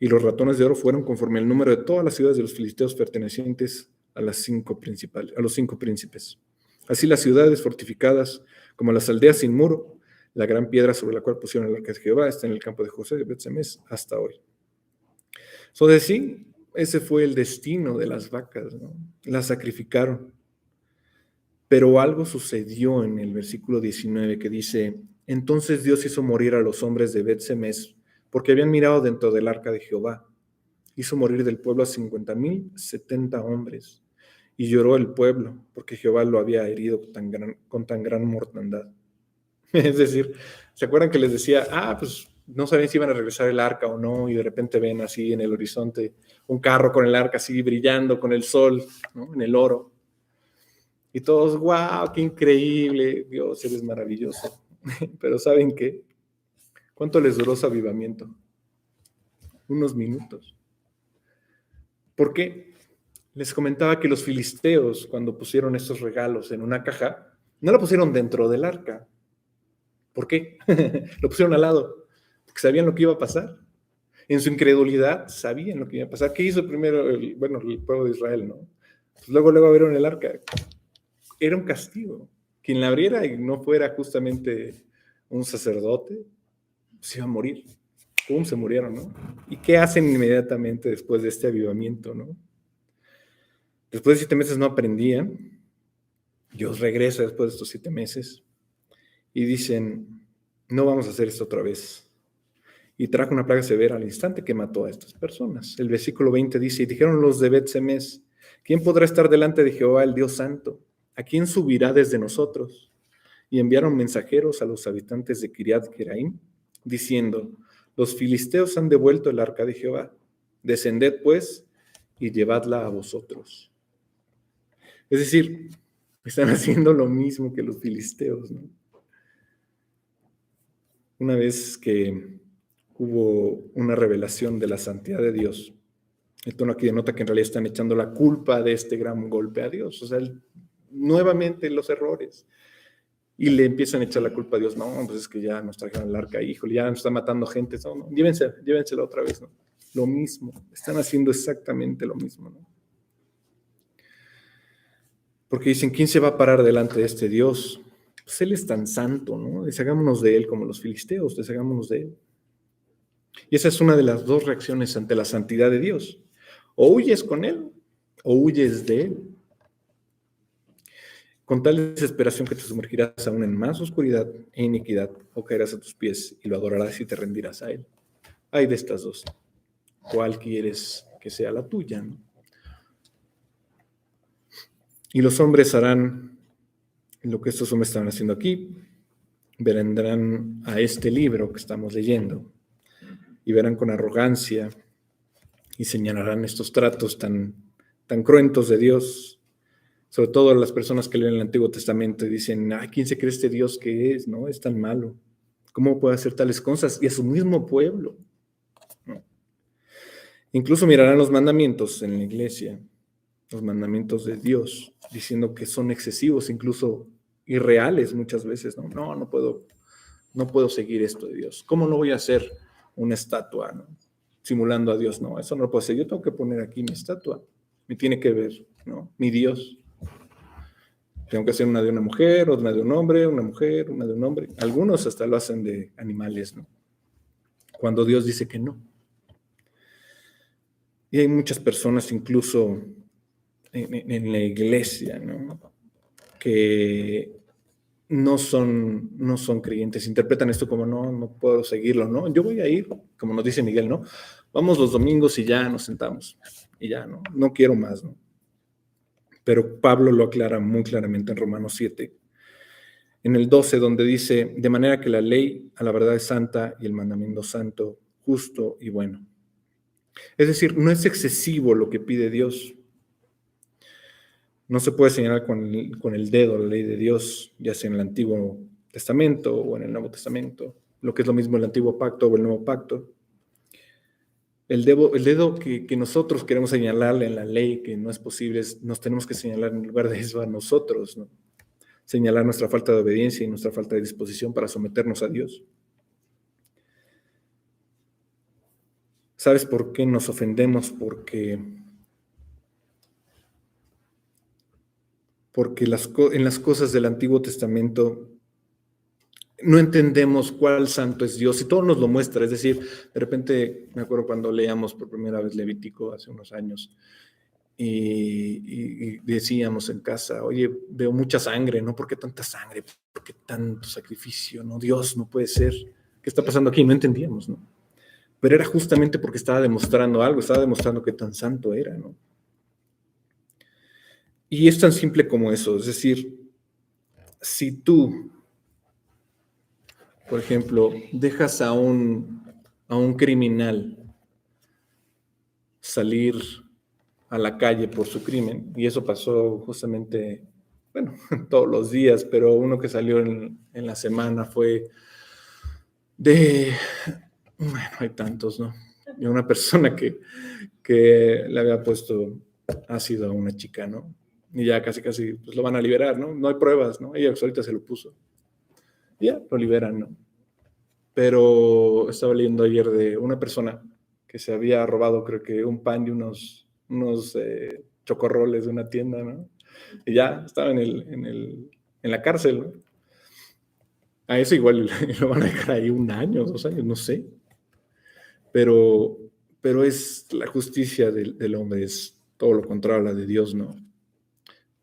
Y los ratones de oro fueron conforme al número de todas las ciudades de los filisteos pertenecientes a los 5 príncipes. Así las ciudades fortificadas, como las aldeas sin muro, la gran piedra sobre la cual pusieron el arca de Jehová, está en el campo de José de Bet-Semes hasta hoy. Entonces sí, ese fue el destino de las vacas, ¿no? Las sacrificaron. Pero algo sucedió en el versículo 19 que dice, entonces Dios hizo morir a los hombres de Bet-Semes porque habían mirado dentro del arca de Jehová. Hizo morir del pueblo a 50,070 hombres. Y lloró el pueblo, porque Jehová lo había herido con tan gran mortandad. Es decir, ¿se acuerdan que les decía, pues no sabían si iban a regresar el arca o no? Y de repente ven así en el horizonte un carro con el arca así brillando con el sol, ¿no? En el oro. Y todos, wow, qué increíble, Dios, eres maravilloso. Pero ¿saben qué? ¿Cuánto les duró su avivamiento? Unos minutos. ¿Por qué? Les comentaba que los filisteos, cuando pusieron estos regalos en una caja, no lo pusieron dentro del arca. ¿Por qué? Lo pusieron al lado, porque sabían lo que iba a pasar. En su incredulidad sabían lo que iba a pasar. ¿Qué hizo primero el pueblo de Israel, no? Pues luego abrieron el arca. Era un castigo. Quien la abriera y no fuera justamente un sacerdote, se iba a morir. ¡Pum! Se murieron, ¿no? ¿Y qué hacen inmediatamente después de este avivamiento, no? Después de 7 meses no aprendían. Dios regresa después de estos 7 meses y dicen, no vamos a hacer esto otra vez. Y trajo una plaga severa al instante que mató a estas personas. El versículo 20 dice, y dijeron los de Bet-Semes, ¿quién podrá estar delante de Jehová, el Dios Santo? ¿A quién subirá desde nosotros? Y enviaron mensajeros a los habitantes de Kiriat Jeraim, diciendo, los filisteos han devuelto el arca de Jehová. Descended, pues, y llevadla a vosotros. Es decir, están haciendo lo mismo que los filisteos, ¿no? Una vez que hubo una revelación de la santidad de Dios, el tono aquí denota que en realidad están echando la culpa de este gran golpe a Dios. O sea, nuevamente los errores. Y le empiezan a echar la culpa a Dios. No, pues es que ya nos trajeron el arca, híjole, ya nos está matando gente. No, llévensela otra vez, ¿no? Lo mismo. Están haciendo exactamente lo mismo, ¿no? Porque dicen, ¿quién se va a parar delante de este Dios? Pues Él es tan santo, ¿no? Deshagámonos de Él como los filisteos, deshagámonos de Él. Y esa es una de las 2 reacciones ante la santidad de Dios. O huyes con él, o huyes de él. Con tal desesperación que te sumergirás aún en más oscuridad e iniquidad, o caerás a tus pies y lo adorarás y te rendirás a él. Hay de estas dos. ¿Cuál quieres que sea la tuya, no? Y los hombres harán lo que estos hombres están haciendo aquí. Vendrán a este libro que estamos leyendo y verán con arrogancia y señalarán estos tratos tan cruentos de Dios, sobre todo las personas que leen el Antiguo Testamento y dicen, ¿quién se cree este Dios que es? ¿No? Es tan malo. ¿Cómo puede hacer tales cosas? Y a su mismo pueblo, ¿no? Incluso mirarán los mandamientos en la iglesia, los mandamientos de Dios, diciendo que son excesivos, incluso irreales muchas veces, ¿no? No puedo seguir esto de Dios. ¿Cómo no voy a hacer una estatua, ¿no? Simulando a Dios? No, eso no lo puedo hacer. Yo tengo que poner aquí mi estatua. Me tiene que ver, ¿no? Mi Dios. Tengo que hacer una de una mujer, una de un hombre, una mujer, una de un hombre. Algunos hasta lo hacen de animales, ¿no? Cuando Dios dice que no. Y hay muchas personas, incluso en la iglesia, ¿no? Que no son creyentes, interpretan esto como no puedo seguirlo, ¿no? Yo voy a ir, como nos dice Miguel, ¿no? Vamos los domingos y ya nos sentamos, y ya, no quiero más, ¿no? Pero Pablo lo aclara muy claramente en Romanos 7, en el 12, donde dice, de manera que la ley a la verdad es santa y el mandamiento santo, justo y bueno. Es decir, no es excesivo lo que pide Dios. No se puede señalar con el dedo la ley de Dios, ya sea en el Antiguo Testamento o en el Nuevo Testamento, lo que es lo mismo el Antiguo Pacto o el Nuevo Pacto. El dedo que nosotros queremos señalarle en la ley, que no es posible, nos tenemos que señalar en lugar de eso a nosotros, ¿no? Señalar nuestra falta de obediencia y nuestra falta de disposición para someternos a Dios. ¿Sabes por qué nos ofendemos? Porque en las cosas del Antiguo Testamento no entendemos cuál santo es Dios y todo nos lo muestra. Es decir, de repente me acuerdo cuando leíamos por primera vez Levítico hace unos años y decíamos en casa, oye, veo mucha sangre, ¿no? ¿Por qué tanta sangre? ¿Por qué tanto sacrificio? ¿No? Dios, no puede ser. ¿Qué está pasando aquí? No entendíamos, ¿no? Pero era justamente porque estaba demostrando algo, estaba demostrando qué tan santo era, ¿no? Y es tan simple como eso, es decir, si tú, por ejemplo, dejas a un criminal salir a la calle por su crimen, y eso pasó justamente, bueno, todos los días, pero uno que salió en la semana fue bueno, hay tantos, ¿no? Y una persona que le había puesto ácido a una chica, ¿no? Y ya casi pues lo van a liberar, ¿no? No hay pruebas, ¿no? Ella ahorita se lo puso. Y ya, lo liberan, ¿no? Pero estaba leyendo ayer de una persona que se había robado, creo que un pan y unos chocorroles de una tienda, ¿no? Y ya estaba en la cárcel, ¿no? A eso igual lo van a dejar ahí 1 año, 2 años, no sé. Pero es la justicia del hombre, es todo lo contrario a la de Dios, ¿no?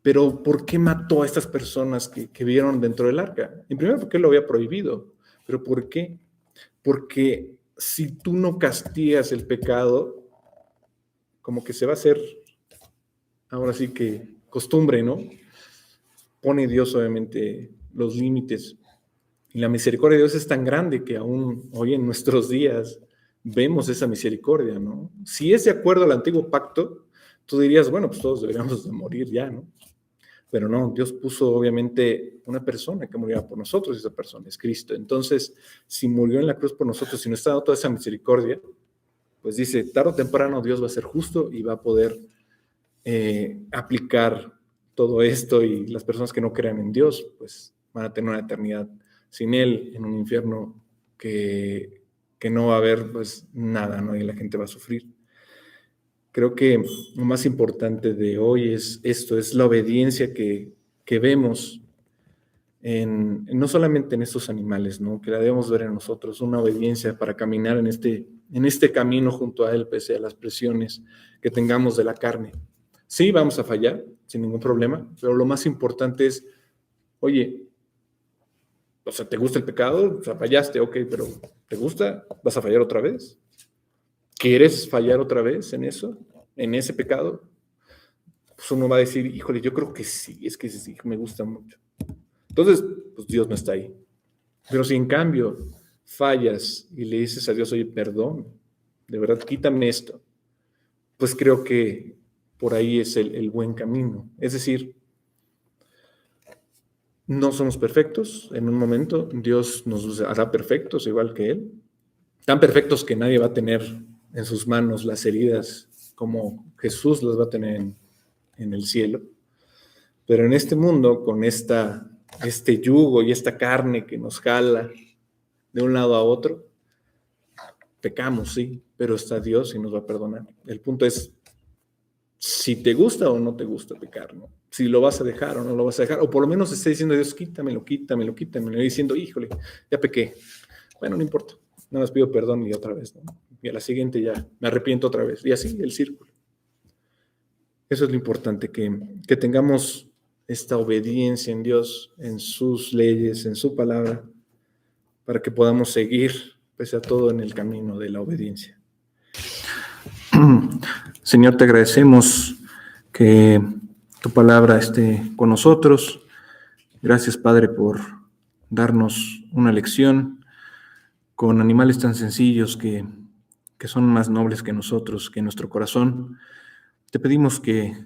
Pero ¿por qué mató a estas personas que vieron dentro del arca? En primer lugar, porque él lo había prohibido. ¿Pero por qué? Porque si tú no castigas el pecado, como que se va a hacer, ahora sí que costumbre, ¿no? Pone Dios obviamente los límites. Y la misericordia de Dios es tan grande que aún hoy en nuestros días vemos esa misericordia, ¿no? Si es de acuerdo al antiguo pacto, tú dirías, bueno, pues todos deberíamos de morir ya, ¿no? Pero no, Dios puso obviamente una persona que muriera por nosotros, y esa persona es Cristo. Entonces, si murió en la cruz por nosotros, si no está dando toda esa misericordia, pues dice, tarde o temprano Dios va a ser justo y va a poder aplicar todo esto, y las personas que no crean en Dios, pues van a tener una eternidad sin Él en un infierno que no va a haber pues nada, ¿no? Y la gente va a sufrir. Creo que lo más importante de hoy es esto, es la obediencia que vemos no solamente en estos animales, ¿no? Que la debemos ver en nosotros, una obediencia para caminar en este en este camino junto a Él, pese a las presiones que tengamos de la carne. Sí, vamos a fallar, sin ningún problema, pero lo más importante es, oye, o sea, ¿te gusta el pecado? O sea, fallaste, ok, pero ¿te gusta? ¿Vas a fallar otra vez? ¿Quieres fallar otra vez en eso? ¿En ese pecado? Pues uno va a decir, híjole, yo creo que sí, es que sí, me gusta mucho. Entonces, pues Dios no está ahí. Pero si en cambio fallas y le dices a Dios, oye, perdón, de verdad, quítame esto, pues creo que por ahí es el buen camino. Es decir, no somos perfectos. En un momento Dios nos hará perfectos, igual que Él. Tan perfectos que nadie va a tener en sus manos las heridas como Jesús las va a tener en el cielo. Pero en este mundo, con este yugo y esta carne que nos jala de un lado a otro, pecamos, sí, pero está Dios y nos va a perdonar. El punto es si te gusta o no te gusta pecar, ¿no? Si lo vas a dejar o no lo vas a dejar, o por lo menos esté diciendo a Dios, quítamelo, y diciendo, híjole, ya pequé. Bueno, no importa, nada más pido perdón y otra vez, ¿no? Y a la siguiente ya me arrepiento otra vez, y así el círculo. Eso es lo importante, que tengamos esta obediencia en Dios, en sus leyes, en su palabra, para que podamos seguir, pese a todo, en el camino de la obediencia. Señor, te agradecemos que tu palabra esté con nosotros. Gracias, Padre, por darnos una lección con animales tan sencillos que son más nobles que nosotros, que nuestro corazón. Te pedimos que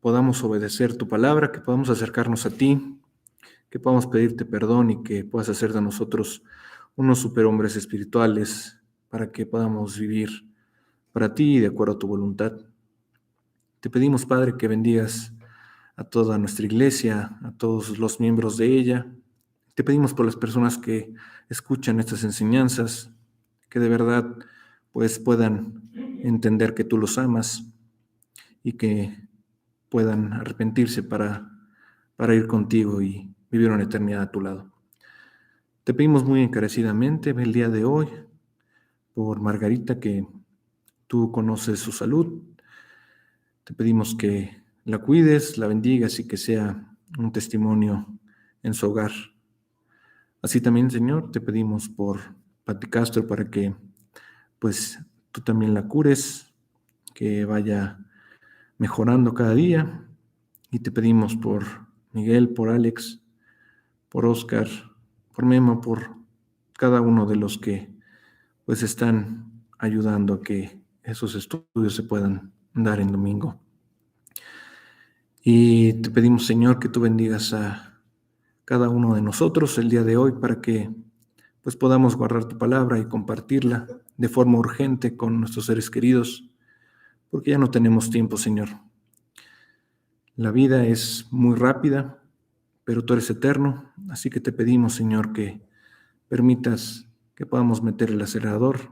podamos obedecer tu palabra, que podamos acercarnos a ti, que podamos pedirte perdón y que puedas hacer de nosotros unos superhombres espirituales para que podamos vivir para ti y de acuerdo a tu voluntad. Te pedimos, Padre, que bendigas a toda nuestra iglesia, a todos los miembros de ella. Te pedimos por las personas que escuchan estas enseñanzas, que de verdad pues puedan entender que tú los amas y que puedan arrepentirse para ir contigo y vivir una eternidad a tu lado. Te pedimos muy encarecidamente el día de hoy por Margarita, que tú conoces su salud. Te pedimos que la cuides, la bendigas y que sea un testimonio en su hogar. Así también, Señor, te pedimos por Pati Castro para que pues tú también la cures, que vaya mejorando cada día. Y te pedimos por Miguel, por Alex, por Oscar, por Memo, por cada uno de los que pues están ayudando a que esos estudios se puedan dar en domingo. Y te pedimos, Señor, que tú bendigas a cada uno de nosotros el día de hoy para que pues podamos guardar tu palabra y compartirla de forma urgente con nuestros seres queridos, porque ya no tenemos tiempo, Señor. La vida es muy rápida, pero tú eres eterno, así que te pedimos, Señor, que permitas que podamos meter el acelerador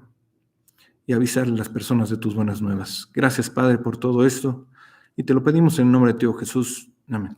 y avisarle a las personas de tus buenas nuevas. Gracias, Padre, por todo esto, y te lo pedimos en el nombre de tu Hijo Jesús. Amén.